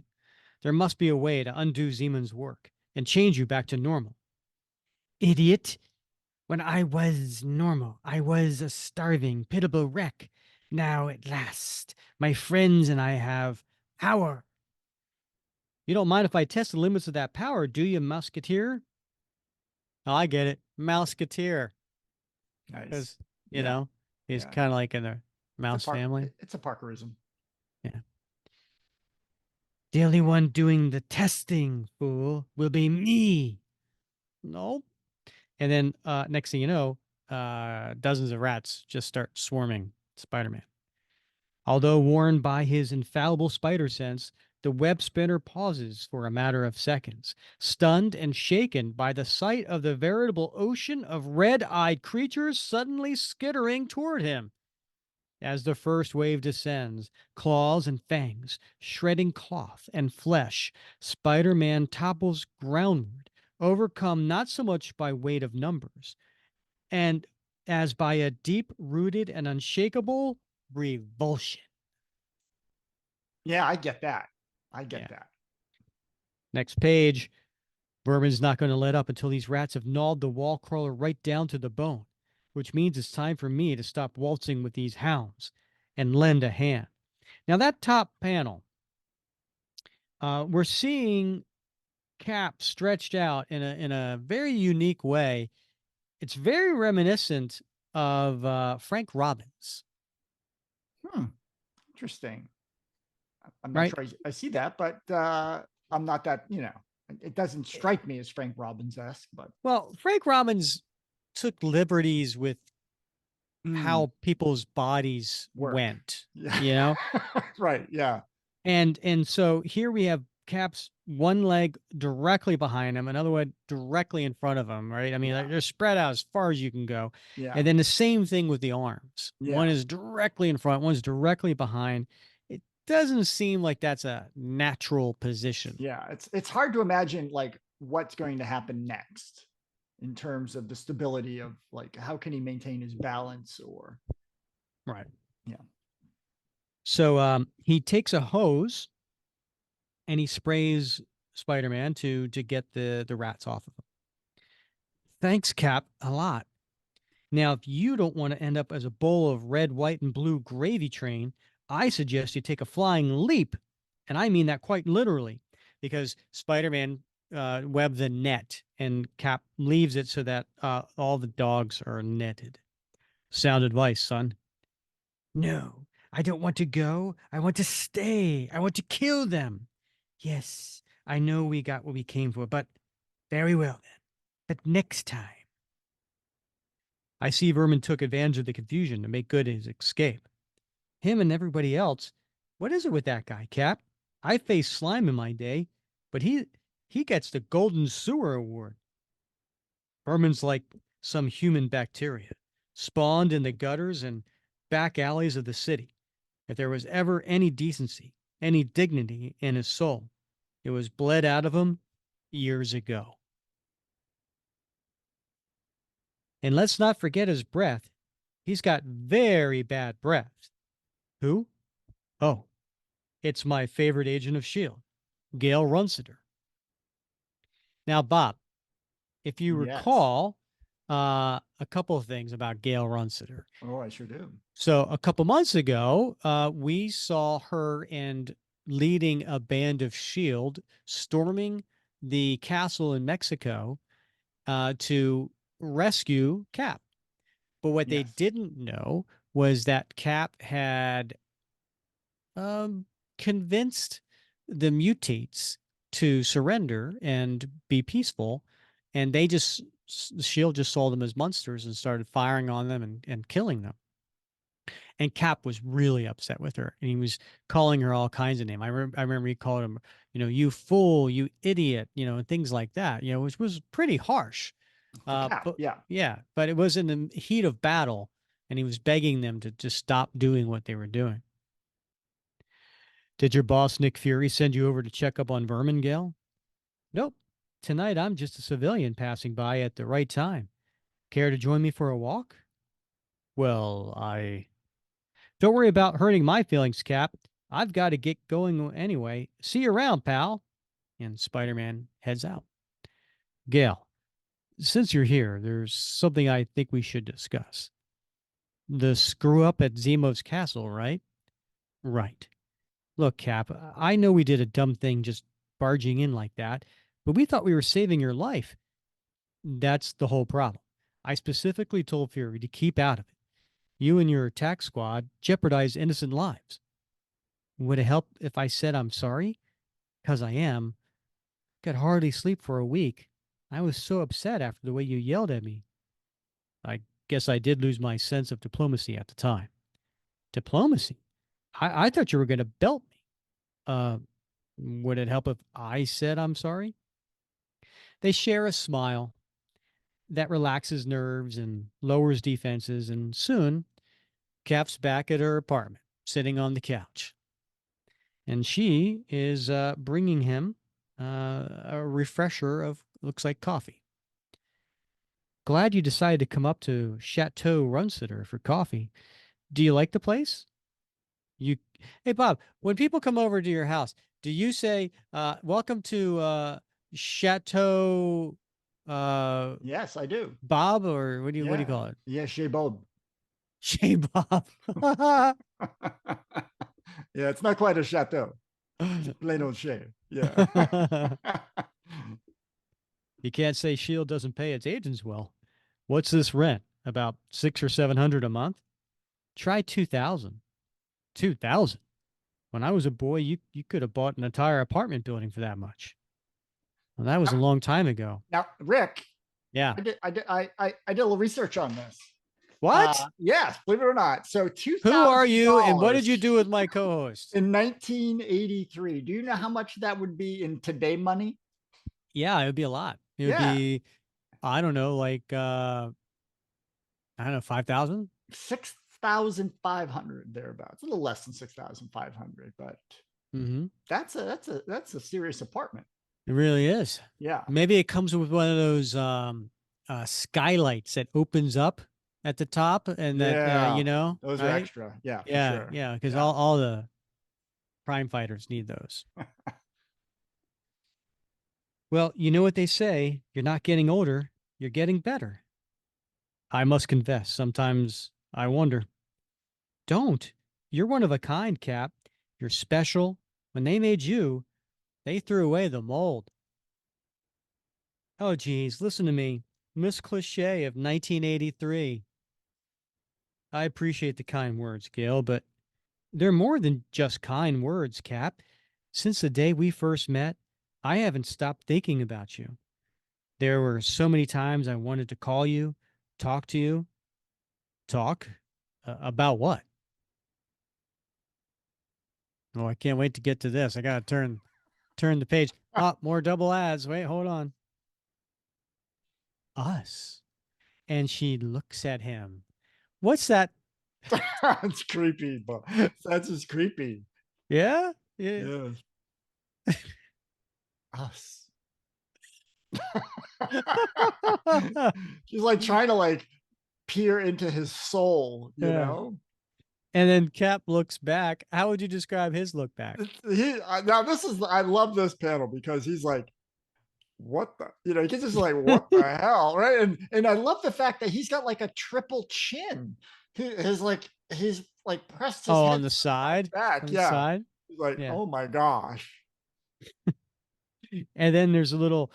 There must be a way to undo Zeman's work and change you back to normal. Idiot. When I was normal, I was a starving, pitiable wreck. Now at last, my friends and I have power. You don't mind if I test the limits of that power, do you, Musketeer? Oh, I get it. Mouseketeer. Nice. Because, you Yeah. know, he's Yeah. kind of like in the It's a mouse family. it's a Parkerism. Yeah. The only one doing the testing, fool, will be me. Nope. And then next thing you know, dozens of rats just start swarming Spider-Man. Although warned by his infallible spider sense, the web spinner pauses for a matter of seconds, stunned and shaken by the sight of the veritable ocean of red-eyed creatures suddenly skittering toward him. As the first wave descends, claws and fangs, shredding cloth and flesh, Spider Man topples groundward, overcome not so much by weight of numbers, and as by a deep rooted and unshakable revulsion. Yeah, I get that. I Yeah. get that. Next page. Vermin's not going to let up until these rats have gnawed the wall crawler right down to the bone, which means it's time for me to stop waltzing with these hounds and lend a hand. Now, that top panel, we're seeing Cap stretched out in a very unique way. It's very reminiscent of Frank Robbins, Hmm. Interesting. I'm not right? sure I see that, but I'm not that, it doesn't Eh, strike me as Frank Robbins esque, but Well, Frank Robbins took liberties with mm, how people's bodies work. went, Yeah. you know? Right. Yeah. And so here we have Cap's one leg directly behind him, another one directly in front of him, right? I mean, Yeah. they're spread out as far as you can go. Yeah. And then the same thing with the arms. One Yeah. is directly in front, one's directly behind. It doesn't seem like that's a natural position. Yeah. It's hard to imagine like what's going to happen next in terms of the stability of like how can he maintain his balance or Right. yeah. So he takes a hose and he sprays Spider-Man to get the rats off of him. Thanks, Cap, a lot. Now, if you don't want to end up as a bowl of red, white, and blue gravy train, I suggest you take a flying leap. And I mean that quite literally, because Spider Man webs a net and Cap leaves it so that all the dogs are netted. Sound advice, son. No, I don't want to go. I want to stay. I want to kill them. Yes, I know we got what we came for, but very well then. But next time. I see Vermin took advantage of the confusion to make good his escape. Him and everybody else. What is it with that guy, Cap? I faced slime in my day, but he gets the Golden Sewer Award. Vermin's like some human bacteria, spawned in the gutters and back alleys of the city. If there was ever any decency, any dignity in his soul, it was bled out of him years ago. And let's not forget his breath. He's got very bad breath. Who? Oh, it's my favorite agent of S.h.i.e.L.D., Gail Runsiter. Now, Bob, if you Yes. recall, a couple of things about Gail Runsiter. Oh, I sure do. So, a couple months ago, we saw her and leading a band of S.h.i.e.L.D. storming the castle in Mexico to rescue Cap. But what they Yes. didn't know was that Cap had um, convinced the mutates to surrender and be peaceful, and they just Shield just saw them as monsters and started firing on them and killing them. And Cap was really upset with her, and he was calling her all kinds of names. I remember he called him, you fool, you idiot, and things like that. Which was pretty harsh. For Cap. But Yeah. yeah, but it was in the heat of battle, and he was begging them to just stop doing what they were doing. Did your boss, Nick Fury, send you over to check up on Vermin, Gale? Nope. Tonight I'm just a civilian passing by at the right time. Care to join me for a walk? Well, I. Don't worry about hurting my feelings, Cap. I've got to get going anyway. See you around, pal. And Spider Man heads out. Gale, since you're here, there's something I think we should discuss. The screw up at Zemo's castle, right? Right. Look, Cap, I know we did a dumb thing just barging in like that, but we thought we were saving your life. That's the whole problem. I specifically told Fury to keep out of it. You and your attack squad jeopardize innocent lives. Would it help if I said I'm sorry? Because I am. Could hardly sleep for a week. I was so upset after the way you yelled at me. I guess I did lose my sense of diplomacy at the time. Diplomacy? I thought you were going to belt me. Uh, would it help if I said I'm sorry? They share a smile that relaxes nerves and lowers defenses, and soon Cap's back at her apartment, sitting on the couch. And she is bringing him a refresher of, looks like, coffee. Glad you decided to come up to Chateau Runcitter for coffee. Do you like the place? You, hey Bob, when people come over to your house, do you say, "Welcome to Chateau uh, Yes, I do. Bob," or what do you Yeah. call it? Yeah, s.h.i.e.l.D. Shay Bob. Yeah, it's not quite a chateau. It's just plain old Shay. Yeah. You can't say Shield doesn't pay its agents well. What's this rent? About 600 or 700 a month? Try 2,000. 2,000. When I was a boy, you could have bought an entire apartment building for that much. Well, that was a now, long time ago. now, Rick, Yeah. I did a little research on this. What? Yes, believe it or not. So two Who are thousand you and what did dollars you do with my co-host? in 1983. Do you know how much that would be in today money? Yeah, it would be a lot. It would Yeah, be, I don't know, like I don't know, 5,000? 6,500 thereabouts. A little less than 6,500, but Mm-hmm. that's a serious apartment. It really is. Yeah, Maybe it comes with one of those skylights that opens up at the top and that yeah. Those are right? extra. Yeah, for Yeah, sure. yeah, because Yeah. all the crime fighters need those. Well, you know what they say, you're not getting older, you're getting better. I must confess, sometimes I wonder. Don't. You're one of a kind, Cap. You're special. When they made you, they threw away the mold. Oh, geez, listen to me. Miss Cliche of 1983. I appreciate the kind words, Gail, but they're more than just kind words, Cap. Since the day we first met, I haven't stopped thinking about you. There were so many times I wanted to call you, talk to you. Talk? About what? Oh, I can't wait to get to this. I gotta turn the page. Ah, more double ads. Wait, hold on. Us. And she looks at him. What's that? It's creepy, but that's just creepy. Yeah? Yeah. Yeah. Us. She's like trying to like peer into his soul, you Yeah. know? And then Cap looks back. How would you describe his look back? Now this is I love this panel because he's like, what the he gets just like, what the hell? Right. And I love the fact that he's got like a triple chin. He's like pressed his Oh, head on the right side? On back. the Yeah. side? He's like, Yeah. oh my gosh. And then there's a little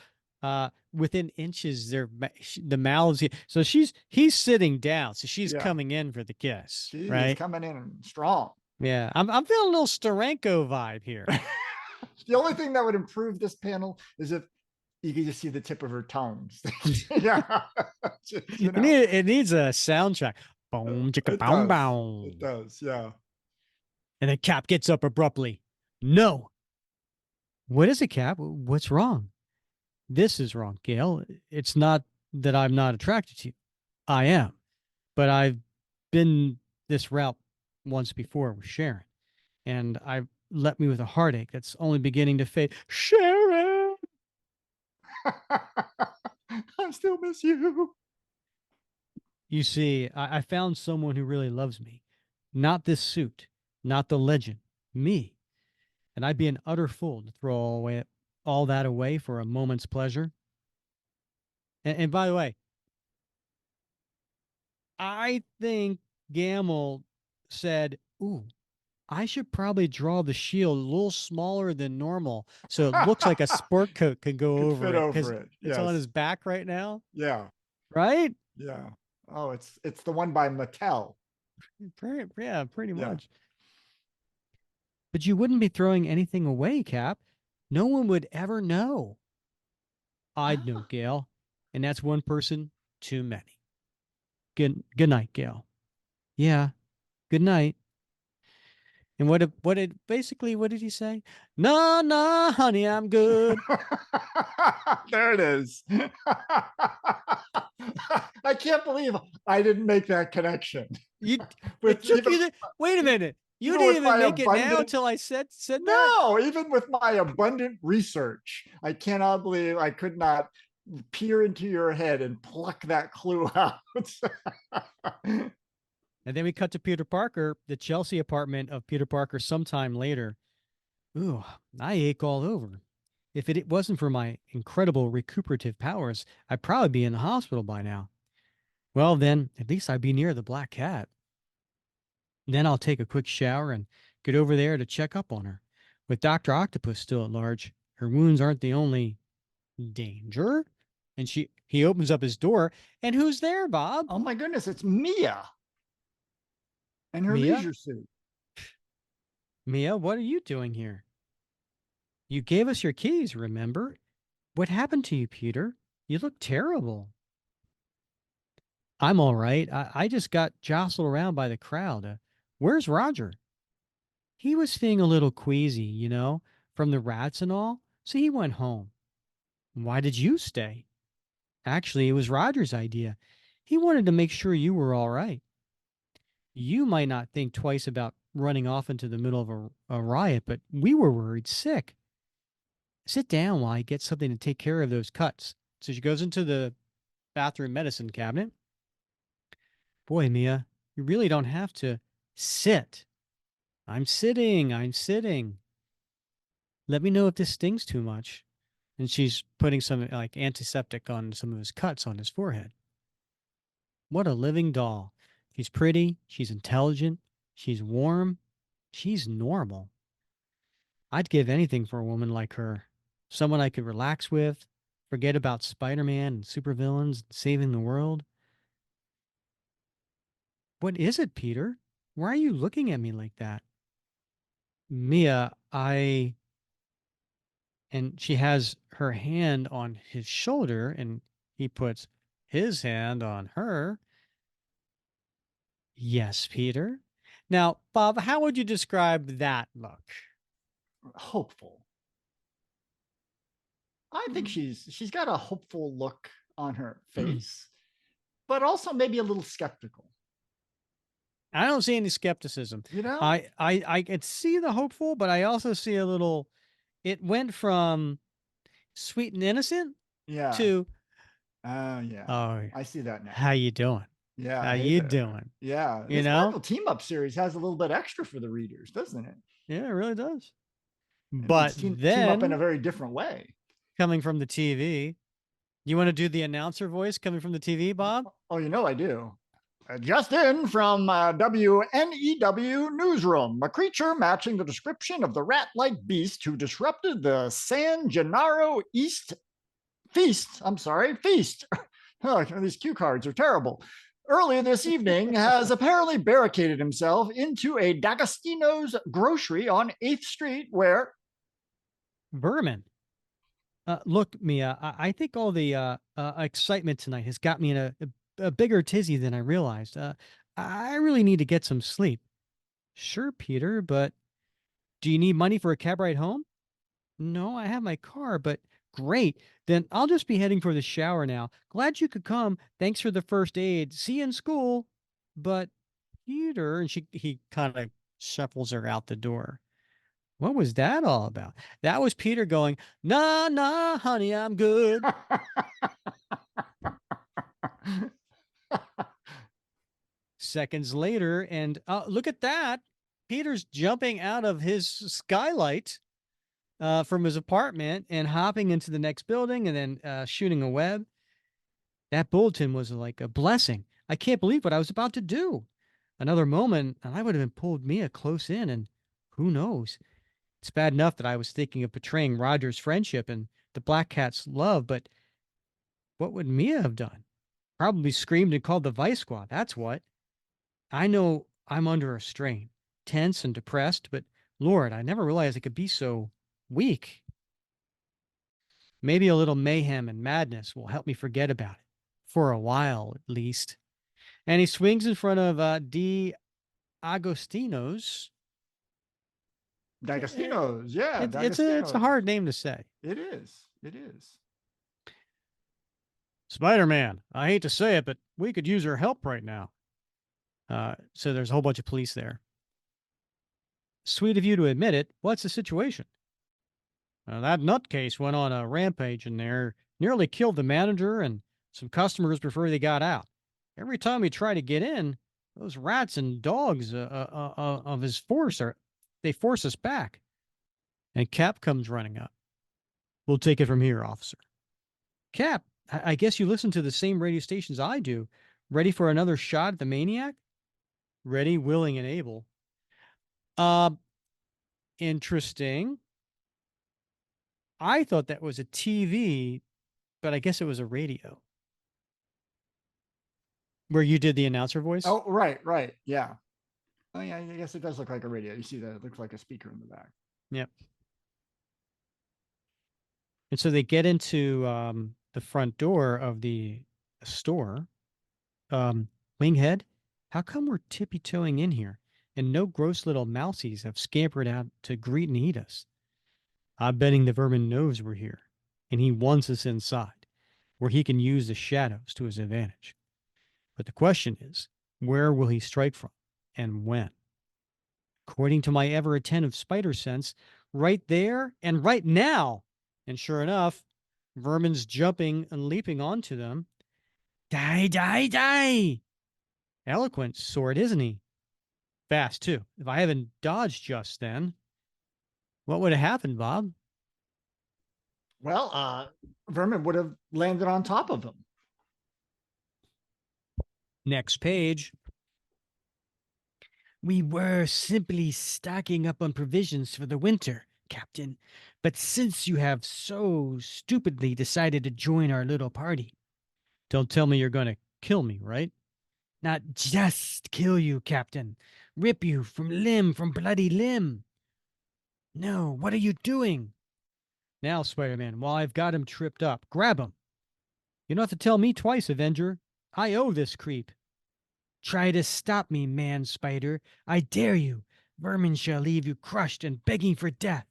within inches the mouths. So he's sitting down. So she's Yeah. coming in for the kiss, She is right? coming in strong. Yeah. I'm feeling a little Steranko vibe here. The only thing that would improve this panel is if you could just see the tip of her tongue. Yeah. Just, It needs a soundtrack. Boom, chicka it boom, does. It boom. does. Yeah. And then Cap gets up abruptly. No. What is it, Cap? What's wrong? This is wrong, Gail. It's not that I'm not attracted to you. I am. But I've been this route once before with Sharon, and I've left me with a heartache that's only beginning to fade. Sharon! I still miss you. You see, I found someone who really loves me. Not this suit, not the legend, me. And I'd be an utter fool to throw all that away for a moment's pleasure. And by the way, I think Gammill said, "Ooh, I should probably draw the shield a little smaller than normal so it looks like a sport coat could go Could over fit it over because it. it's on his Yes. back right now." Yeah. Right? Yeah. Oh, it's the one by Mattel. Yeah, pretty Yeah. much. But you wouldn't be throwing anything away, Cap. No one would ever know. I'd know, Ah. Gail. And that's one person too many. Good night, Gail. Yeah, good night. And what did he say? No, no, honey, I'm good. There it is. I can't believe I didn't make that connection. You With it took even you the wait a minute. You even didn't with even my make it now abundant until I said that? no, even with my abundant research, I cannot believe I could not peer into your head and pluck that clue out. And then we cut to Peter Parker, the Chelsea apartment of Peter Parker sometime later. Ooh, I ache all over. If it wasn't for my incredible recuperative powers, I'd probably be in the hospital by now. Well, then, at least I'd be near the black cat. Then I'll take a quick shower and get over there to check up on her. With Dr. Octopus still at large, her wounds aren't the only danger. And he opens up his door, and who's there, Bob? Oh my goodness, it's Mia and her Mia? leisure suit. Mia, what are you doing here? You gave us your keys, remember? What happened to you, Peter? You look terrible. I'm all right. I just got jostled around by the crowd. Where's Roger? He was feeling a little queasy, from the rats and all, so he went home. Why did you stay? Actually, it was Roger's idea. He wanted to make sure you were all right. You might not think twice about running off into the middle of a riot, but we were worried sick. Sit down while I get something to take care of those cuts. So she goes into the bathroom medicine cabinet. Boy, Mia, you really don't have to sit. I'm sitting. Let me know if this stings too much. And she's putting some like antiseptic on some of his cuts on his forehead. What a living doll. She's pretty, she's intelligent, she's warm, she's normal. I'd give anything for a woman like her. Someone I could relax with, forget about Spider-Man and supervillains and saving the world. What is it, Peter? Why are you looking at me like that? Mia, and she has her hand on his shoulder, and he puts his hand on her. Yes, Peter. Now, Bob, how would you describe that look? Hopeful. I think she's got a hopeful look on her face, but also maybe a little skeptical. I don't see any skepticism. You know? I can see the hopeful, but I also see a little. It went from sweet and innocent Yeah. to, Yeah. oh, I see that now. how you doing? Yeah. How Hey you there. doing? Yeah. You This know? Marvel team up series has a little bit extra for the readers, doesn't it? Yeah, it really does. And But it's team up in a then very different way. coming from the TV, you want to do the announcer voice coming from the TV, Bob? Oh, you know I do. Just in from WNEW Newsroom, a creature matching the description of the rat like beast who disrupted the San Gennaro East Feast. I'm sorry, Feast. Oh, these cue cards are terrible. Earlier this evening, has apparently barricaded himself into a D'Agostino's grocery on 8th Street, where Vermin. Look, Mia, I think all the excitement tonight has got me in a bigger tizzy than I realized. I really need to get some sleep. Sure, Peter, but do you need money for a cab ride home? No, I have my car, but great. Then I'll just be heading for the shower now. Glad you could come. Thanks for the first aid. See you in school. But Peter, and he kind of shuffles her out the door. What was that all about? That was Peter going, nah, nah, honey, I'm good. Seconds later, and look at that. Peter's jumping out of his skylight from his apartment and hopping into the next building and then shooting a web. That bulletin was like a blessing. I can't believe what I was about to do. Another moment, and I would have been pulled Mia close in, and who knows? It's bad enough that I was thinking of betraying Roger's friendship and the Black Cat's love, but what would Mia have done? Probably screamed and called the Vice Squad. That's what. I know I'm under a strain, tense and depressed, but Lord, I never realized I could be so weak. Maybe a little mayhem and madness will help me forget about it. For a while, at least. And he swings in front of D. Agostino's. D'Agostino's, yeah, It's a D'Agostino's. hard name to say. It is. It is. Spider-Man, I hate to say it, but we could use your help right now. So there's a whole bunch of police there. Sweet of you to admit it. What's the situation? That nutcase went on a rampage in there, nearly killed the manager and some customers before they got out. Every time we try to get in, those rats and dogs of his force they force us back. And Cap comes running up. We'll take it from here, officer. Cap, I guess you listen to the same radio stations I do. Ready for another shot at the maniac? Ready, willing, and able. Uh, Interesting. I thought that was a TV, but I guess it was a radio where you did the announcer voice. Oh, right, right. Yeah. Oh, yeah. I guess it does look like a radio. You see that? It looks like a speaker in the back. Yep. And so they get into the front door of the store. Um, Winghead, how come we're tippy-toeing in here and no gross little mousies have scampered out to greet and eat us? I'm betting the Vermin knows we're here, and he wants us inside, where he can use the shadows to his advantage. But the question is, where will he strike from, and when? According to my ever attentive spider sense, right there and right now. And sure enough, Vermin's jumping and leaping onto them. Die, die, die! Eloquent sort, isn't he? Fast, too. If I hadn't dodged just then, what would have happened, Bob? Well, Vermin would have landed on top of him. Next page. We were simply stocking up on provisions for the winter, Captain. But since you have so stupidly decided to join our little party, don't tell me you're going to kill me, right? Not just kill you, Captain. Rip you from bloody limb. No, what are you doing? Now, Spider-Man, while I've got him tripped up, grab him. You don't have to tell me twice, Avenger. I owe this creep. Try to stop me, man spider. I dare you. Vermin shall leave you crushed and begging for death.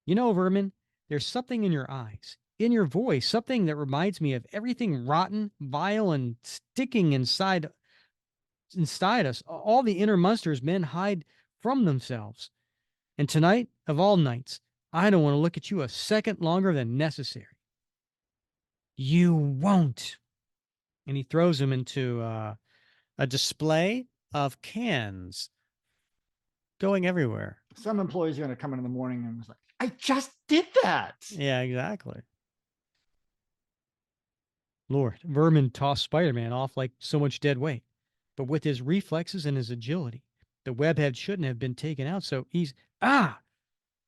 You know, Vermin, there's something in your eyes, in your voice, something that reminds me of everything rotten, vile, and sticking inside us, all the inner monsters men hide from themselves. And tonight, of all nights, I don't want to look at you a second longer than necessary. You won't. And he throws him into a display of cans going everywhere. Some employee's going to come in the morning and was like, I just did that. Yeah, exactly. Lord, Vermin tossed Spider-Man off like so much dead weight. But with his reflexes and his agility, the webhead shouldn't have been taken out so easy. Ah!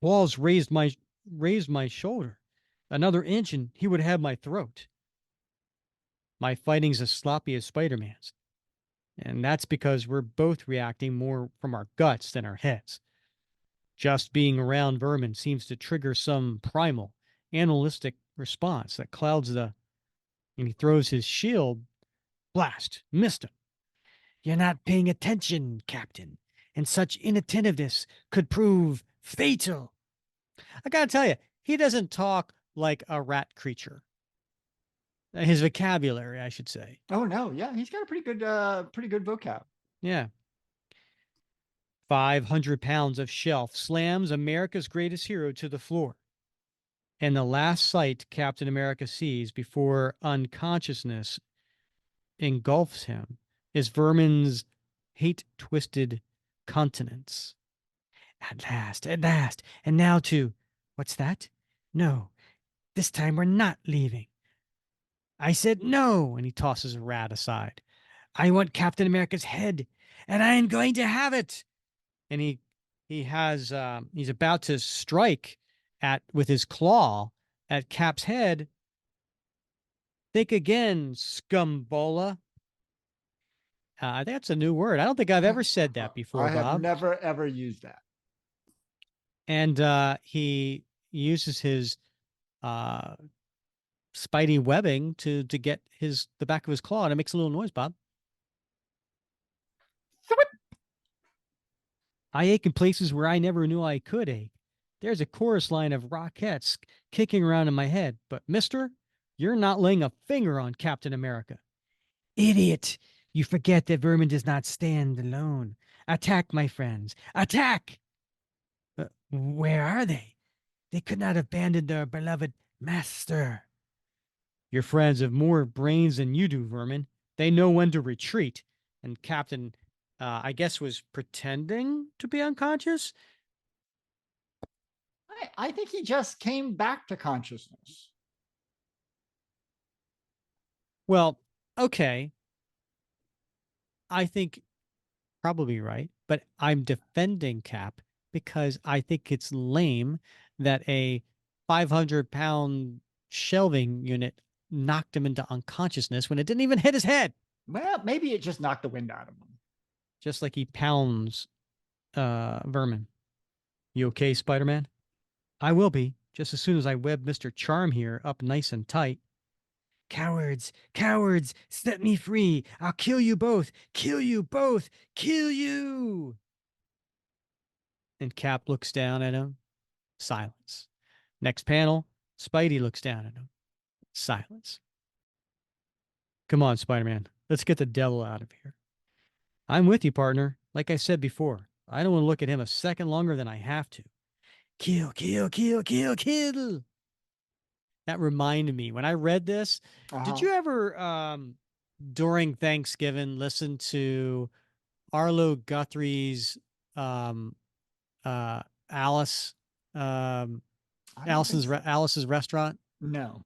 Walls raised my shoulder. Another inch and he would have my throat. My fighting's as sloppy as Spider-Man's. And that's because we're both reacting more from our guts than our heads. Just being around Vermin seems to trigger some primal, animalistic response that clouds the. And he throws his shield. Blast! Missed him. You're not paying attention, Captain, and such inattentiveness could prove fatal. I gotta tell you, he doesn't talk like a rat creature. His vocabulary, I should say. Oh no, yeah, he's got a pretty good vocab. Yeah. 500 pounds of shelf slams America's greatest hero to the floor. And the last sight Captain America sees before unconsciousness engulfs him is Vermin's hate-twisted countenance. At last, and now too. What's that? No, this time we're not leaving. I said no, and he tosses a rat aside. I want Captain America's head, and I ain't going to have it. And he's about to strike at with his claw at Cap's head. Think again, scumbola. That's a new word. I don't think I've ever said that before, I have Bob. never ever used that. And he uses his uh, Spidey webbing to get his the back of his claw, and it makes a little noise, Bob. I ache in places where I never knew I could ache. There's a chorus line of Rockettes kicking around in my head, but mister, you're not laying a finger on Captain America. Idiot! You forget that Vermin does not stand alone. Attack, my friends. Attack! Where are they? They could not have abandoned their beloved master. Your friends have more brains than you do, Vermin. They know when to retreat. And Captain, I guess, was pretending to be unconscious. I think he just came back to consciousness. Well, okay. I think probably right, but I'm defending Cap because I think it's lame that a 500-pound shelving unit knocked him into unconsciousness when it didn't even hit his head, Well, maybe it just knocked the wind out of him. just like he pounds Vermin. You okay, Spider-Man? I will be, just as soon as I web Mr. Charm here up nice and tight. Cowards, cowards, set me free. I'll kill you both, kill you both, kill you. And Cap looks down at him. Silence. Next panel, Spidey looks down at him. Silence. Come on, Spider Man. Let's get the devil out of here. I'm with you, partner. Like I said before, I don't want to look at him a second longer than I have to. Kill, kill, kill, kill, kill. That reminded me when I read this. Did Uh-huh. you ever, during Thanksgiving, listen to Arlo Guthrie's um, uh, Alice, um, I don't think so. Alice's restaurant? No.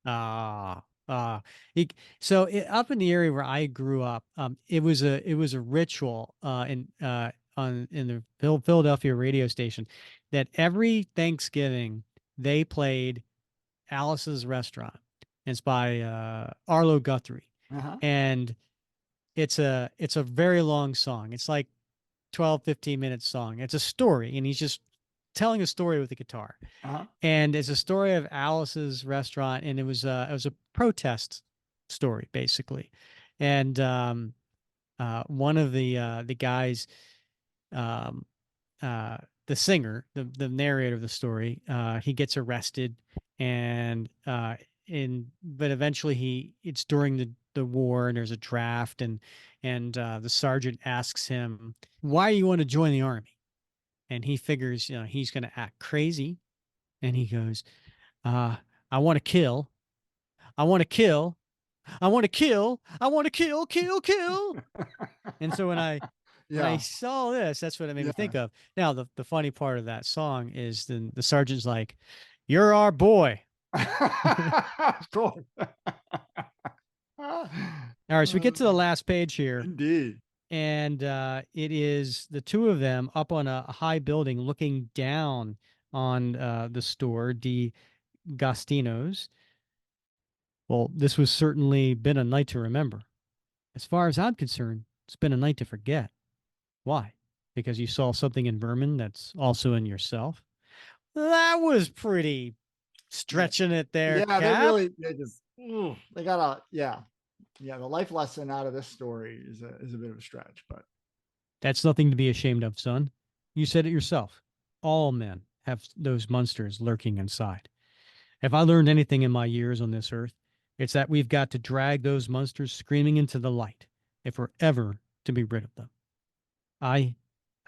Ah, ah. He- So up in the area where I grew up, it was a ritual in the Philadelphia radio station that every Thanksgiving they played Alice's Restaurant. It's by Arlo Guthrie, Uh-huh. and it's a very long song. It's like 12, 15 minute song. It's a story, and he's just telling a story with the guitar, Uh-huh. and it's a story of Alice's restaurant, and it was a protest story basically, and one of the guys, um, uh, the singer, the narrator of the story, he gets arrested, and in but eventually it's during the war, and there's a draft, and the sergeant asks him, "Why do you want to join the army?" And he figures, he's going to act crazy, and he goes, uh, I want to kill. I want to kill. I want to kill. I want to kill, kill, kill. And so when I Yeah. saw this, that's what it made me Yeah. think of. Now, the funny part of that song is the sergeant's like, "You're our boy." Of course. All right, so we get to the last page here, Indeed. and it is the two of them up on a high building looking down on the store, the Gastinos. Well, this was certainly been a night to remember. As far as I'm concerned, it's been a night to forget. Why? Because you saw something in Vermin that's also in yourself. That was pretty Yeah. stretching it there, Yeah, Cap. they just they got a yeah. Yeah, the life lesson out of this story is a bit of a stretch, but That's nothing to be ashamed of, son. You said it yourself. All men have those monsters lurking inside. If I learned anything in my years on this earth, it's that we've got to drag those monsters screaming into the light if we're ever to be rid of them. I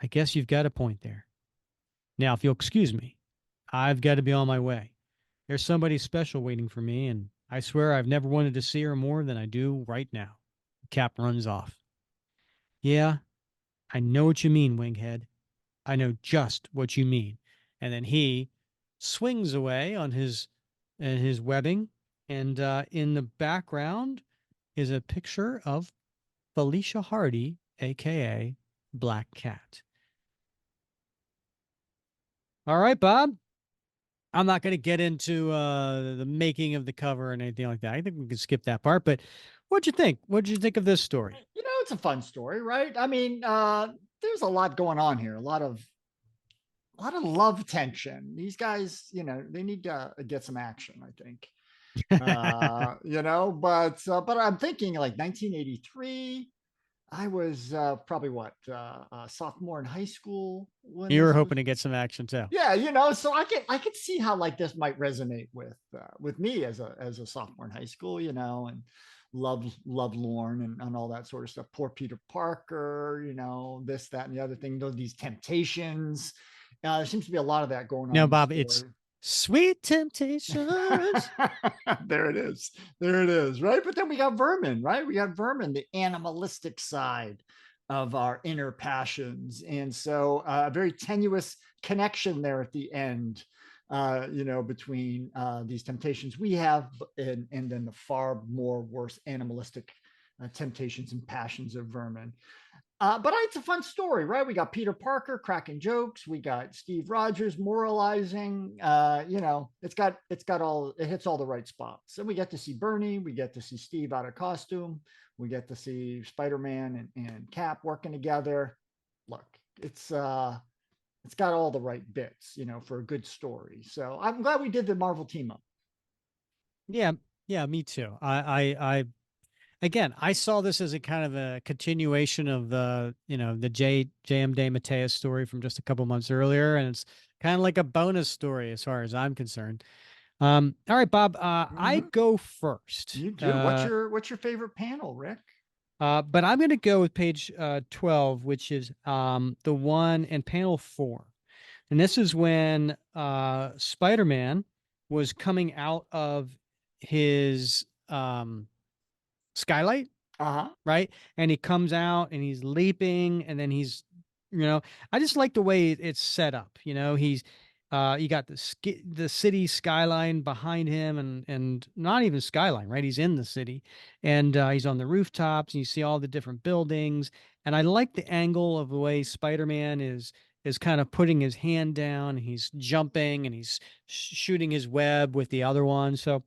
I guess you've got a point there. Now, if you'll excuse me, I've got to be on my way. There's somebody special waiting for me, and I swear I've never wanted to see her more than I do right now. Cap runs off. Yeah, I know what you mean, Winghead. I know just what you mean. And then he swings away on his webbing, and in the background is a picture of Felicia Hardy, aka Black Cat. All right, Bob. I'm not going to get into the making of the cover and anything like that. I think we can skip that part. But what'd you think? What'd you think of this story? It's a fun story, right? I mean, there's a lot going on here. A lot of love tension. These guys, they need to get some action, I think. But I'm thinking like 1983. I was probably what a sophomore in high school when You were this was. hoping to get some action too. Yeah, so I could see how like this might resonate with me as a sophomore in high school, and love Lorne and all that sort of stuff. Poor Peter Parker, this, that, and the other thing. These temptations. There seems to be a lot of that going on No, in the Bob, it's story. Sweet Temptations. There it is. There it is. Right. But then we got Vermin, right? We got Vermin, the animalistic side of our inner passions. And so a very tenuous connection there at the end, between these temptations we have and then the far more worse animalistic temptations and passions of Vermin. But it's a fun story, right? We got Peter Parker cracking jokes. We got Steve Rogers moralizing. It hits all the right spots. And we get to see Bernie. We get to see Steve out of costume. We get to see Spider-Man and Cap working together. Look, it's got all the right bits, for a good story. So I'm glad we did the Marvel team up. Yeah, yeah, me too. I again, I saw this as a kind of a continuation of the J.M. DeMatteis story from just a couple months earlier, and it's kind of like a bonus story as far as I'm concerned. All right, Bob, I Mm-hmm. go first. You do. What's your favorite panel, Rick? But I'm going to go with page 12, which is the one in panel 4. And this is when Spider-Man was coming out of his skylight, Uh huh. right? And he comes out and he's leaping, and then you know, I just like the way it's set up. You got the city skyline behind him, and not even skyline, right? He's in the city, and he's on the rooftops, and you see all the different buildings. And I like the angle of the way Spider-Man is kind of putting his hand down, and he's jumping, and he's shooting his web with the other one. So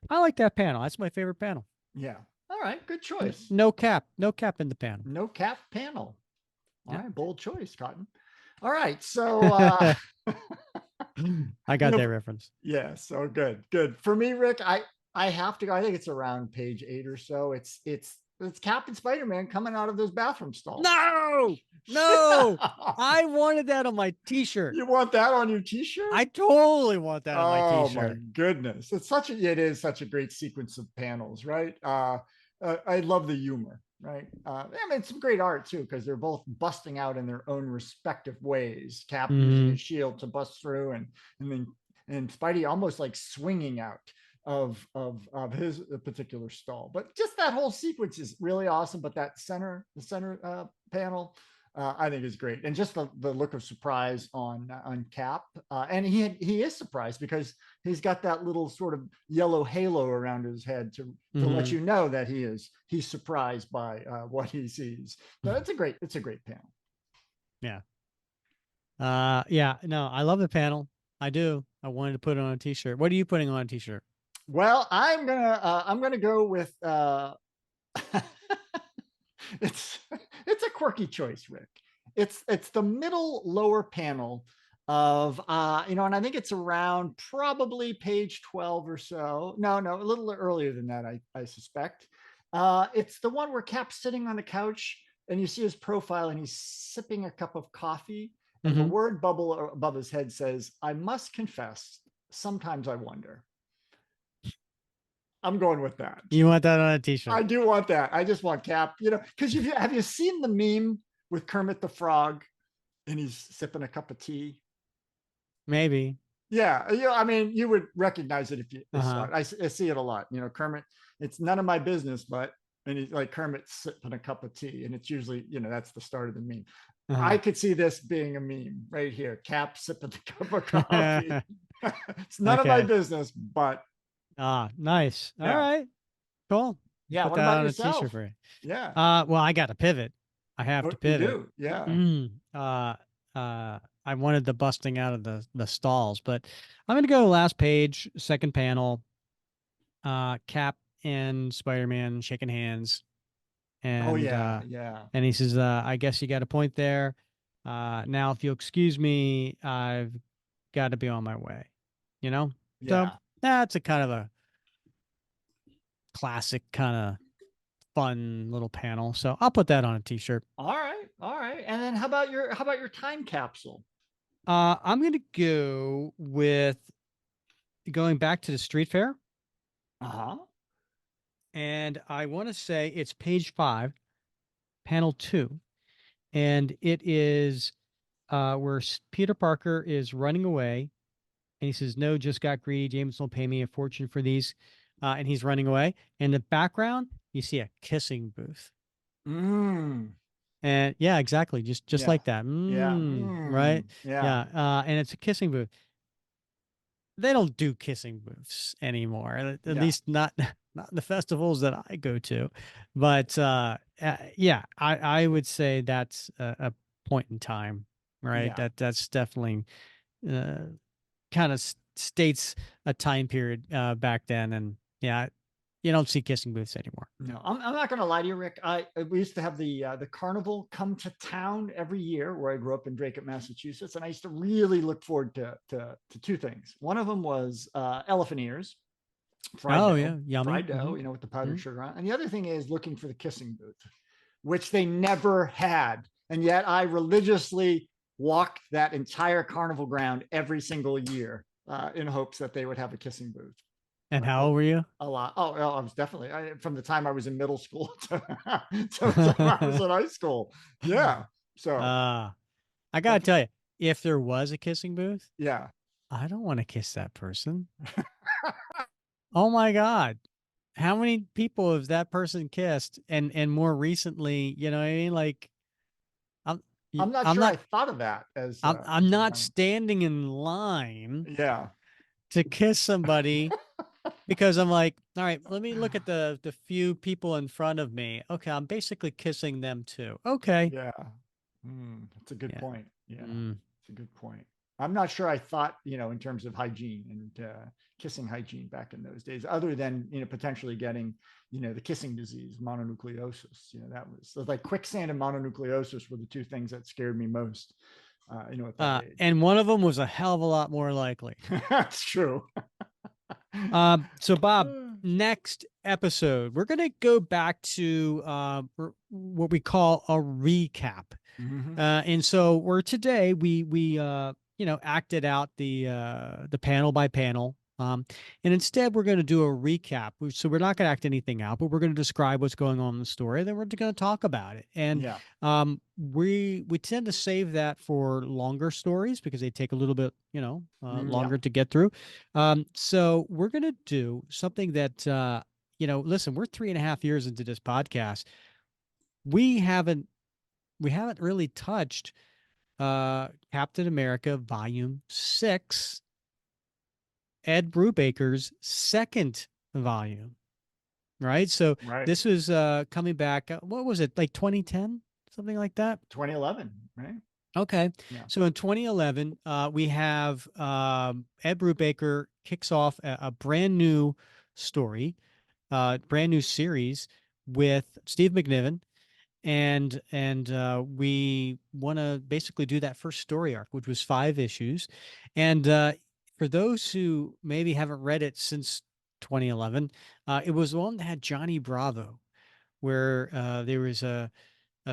I like that panel. That's my favorite panel. Yeah. All right. Good choice. No cap in the panel. No cap panel. All Yeah. right. Bold choice, Cotton. All right. So, I got that reference. yeah. So good. Good. For me, Rick, I have to go. I think it's around page 8 or so. It's Captain Spider-Man coming out of those bathroom stalls. No, no, I wanted that on my t-shirt. You want that on your t-shirt? I totally want that on my Oh my t-shirt. goodness. It is such a great sequence of panels, right? I love the humor, right? I mean, some great art too, because they're both busting out in their own respective ways. Cap using Mm-hmm. his shield to bust through, and Spidey almost like swinging out of his particular stall. But just that whole sequence is really awesome. But the center panel, I think is great, and just the look of surprise on Cap, and he is surprised because he's got that little sort of yellow halo around his head to let Mm-hmm. you know that he's surprised by what he sees. So it's a great panel. Yeah. Yeah, no, I love the panel. I do. I wanted to put it on a t-shirt. What are you putting on a t-shirt? Well, I'm gonna go with it's it's a quirky choice, Rick. It's the middle lower panel of and I think it's around probably page 12 or so. No, a little earlier than that, I suspect. It's the one where Cap's sitting on the couch and you see his profile and he's sipping a cup of coffee, and the Mm-hmm. word bubble above his head says, "I must confess, sometimes I wonder." I'm going with that. You want that on a I t-shirt? do want that. I just want Cap, because have you seen the meme with Kermit the Frog and he's sipping a cup of tea? Maybe. Yeah, I mean, you would recognize it if you saw Uh-huh. it. I see it a lot. Kermit, it's none of my business, but and he's like Kermit sipping a cup of tea, and it's usually that's the start of the meme. I Uh-huh. could see this being a meme right here. Cap sipping the cup of coffee. It's none of my Okay. business, but Nice. All yeah, right. Cool. yeah. Put What that about on a t-shirt yourself? for you. Yeah. Well, I got a pivot. I have Oh, to you pivot. do? Yeah. Mm, uh, I wanted the busting out of the stalls, but I'm gonna go last page, second panel. Cap and Spider-Man shaking hands, Oh and yeah, uh, yeah, and he says, "I guess you got a point there. Now, if you'll excuse me, I've got to be on my way." You know, so yeah. that's a kind of a classic, kind of fun little panel. So I'll put that on a t-shirt. All right, all right. And then how about your time capsule? I'm gonna go with going back to the street fair, Uh-huh. and I want to say it's page 5, panel 2, and it is where Peter Parker is running away, and he says, "No, just got greedy. James will pay me a fortune for these," and he's running away. In the background, you see a kissing booth, Mm. and yeah, exactly, just Yeah. like that. Yeah. Right? Yeah. Yeah, and it's a kissing booth. They don't do kissing booths anymore, at Yeah. least not the festivals that I go to. But yeah, I would say that's a point in time, right? Yeah. That's definitely uh, kind of states a time period back then, and yeah, you don't see kissing booths anymore. No, I'm not going to lie to you, Rick. We used to have the carnival come to town every year where I grew up in Drake, Massachusetts, and I used to really look forward to two things. One of them was elephant ears, Oh yeah, yummy. fried dough, with the powdered Hmm. sugar on. And the other thing is looking for the kissing booth, which they never had, and yet I religiously walked that entire carnival ground every single year in hopes that they would have a kissing booth. And how A, old were you? a lot. Oh, well, I was definitely from the time I was in middle school to the time I was in high school. Yeah. So uh, I gotta definitely. tell you, if there was a kissing booth, Yeah. I don't want to kiss that person. Oh my God. How many people has that person kissed? And more recently, you know what I mean? Like I'm I'm not I'm sure I not thought of that I'm as a not young. standing in line Yeah. to kiss somebody because I'm like, all right, let me look at the few people in front of me. Okay, I'm basically kissing them too. Okay. Yeah. That's a good Yeah. point. Yeah. Mm. It's a good point. I'm not sure I thought, in terms of hygiene and kissing hygiene back in those days, other than, potentially getting, the kissing disease, mononucleosis. That was so like quicksand and mononucleosis were the two things that scared me most, at that age. And one of them was a hell of a lot more likely. That's true. So Bob, next episode, we're gonna go back to what we call a recap. Hmm. And so we're today we acted out the panel by panel. And instead we're going to do a recap. So we're not going to act anything out, but we're going to describe what's going on in the story. Then we're going to talk about it. And Yeah. we tend to save that for longer stories because they take a little bit Yeah. longer to get through. So we're going to do something that listen, we're 3.5 years into this podcast. We haven't we haven't really touched Captain America Volume 6, Ed Brubaker's second volume, right? So Right. this was coming back, what was it, like 2010, something like that? 2011. Right. Okay. Yeah. So in 2011, we have Ed Brubaker kicks off a brand new story, brand new series with Steve McNiven, and we want to basically do that first story arc, which was 5 issues. And for those who maybe haven't read it since 2011, it was one that had Johnny Bravo, where there was a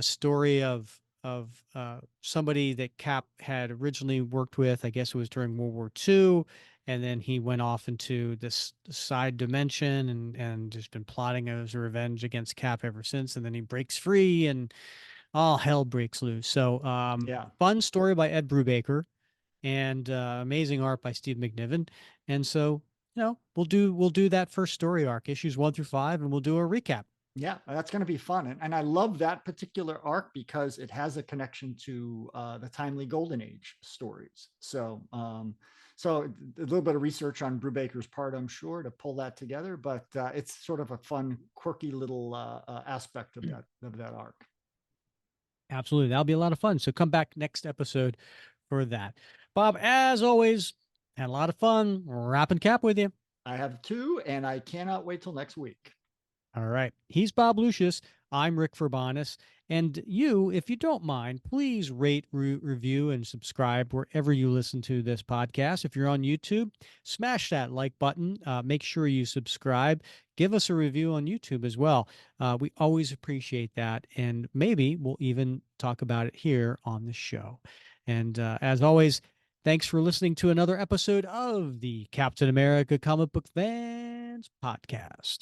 story of somebody that Cap had originally worked with. I guess it was during World War II. And then he went off into this side dimension and just been plotting his revenge against Cap ever since. And then he breaks free and all hell breaks loose. So, Yeah. fun story by Ed Brubaker and amazing art by Steve McNiven. And so, we'll do that first story arc, issues 1 through 5, and we'll do a recap. Yeah, that's going to be fun. And I love that particular arc because it has a connection to the timely Golden Age stories. So a little bit of research on Brubaker's part, I'm sure, to pull that together. But it's sort of a fun, quirky little aspect of that arc. Absolutely. That'll be a lot of fun. So come back next episode for that. Bob, as always, had a lot of fun wrapping cap with you. I have two, and I cannot wait till next week. All right. He's Bob Lucius. I'm Rick Verbanis. And you, if you don't mind, please rate, review, and subscribe wherever you listen to this podcast. If you're on YouTube, smash that like button. Make sure you subscribe. Give us a review on YouTube as well. We always appreciate that. And maybe we'll even talk about it here on the show. And as always, thanks for listening to another episode of the Captain America Comic Book Fans Podcast.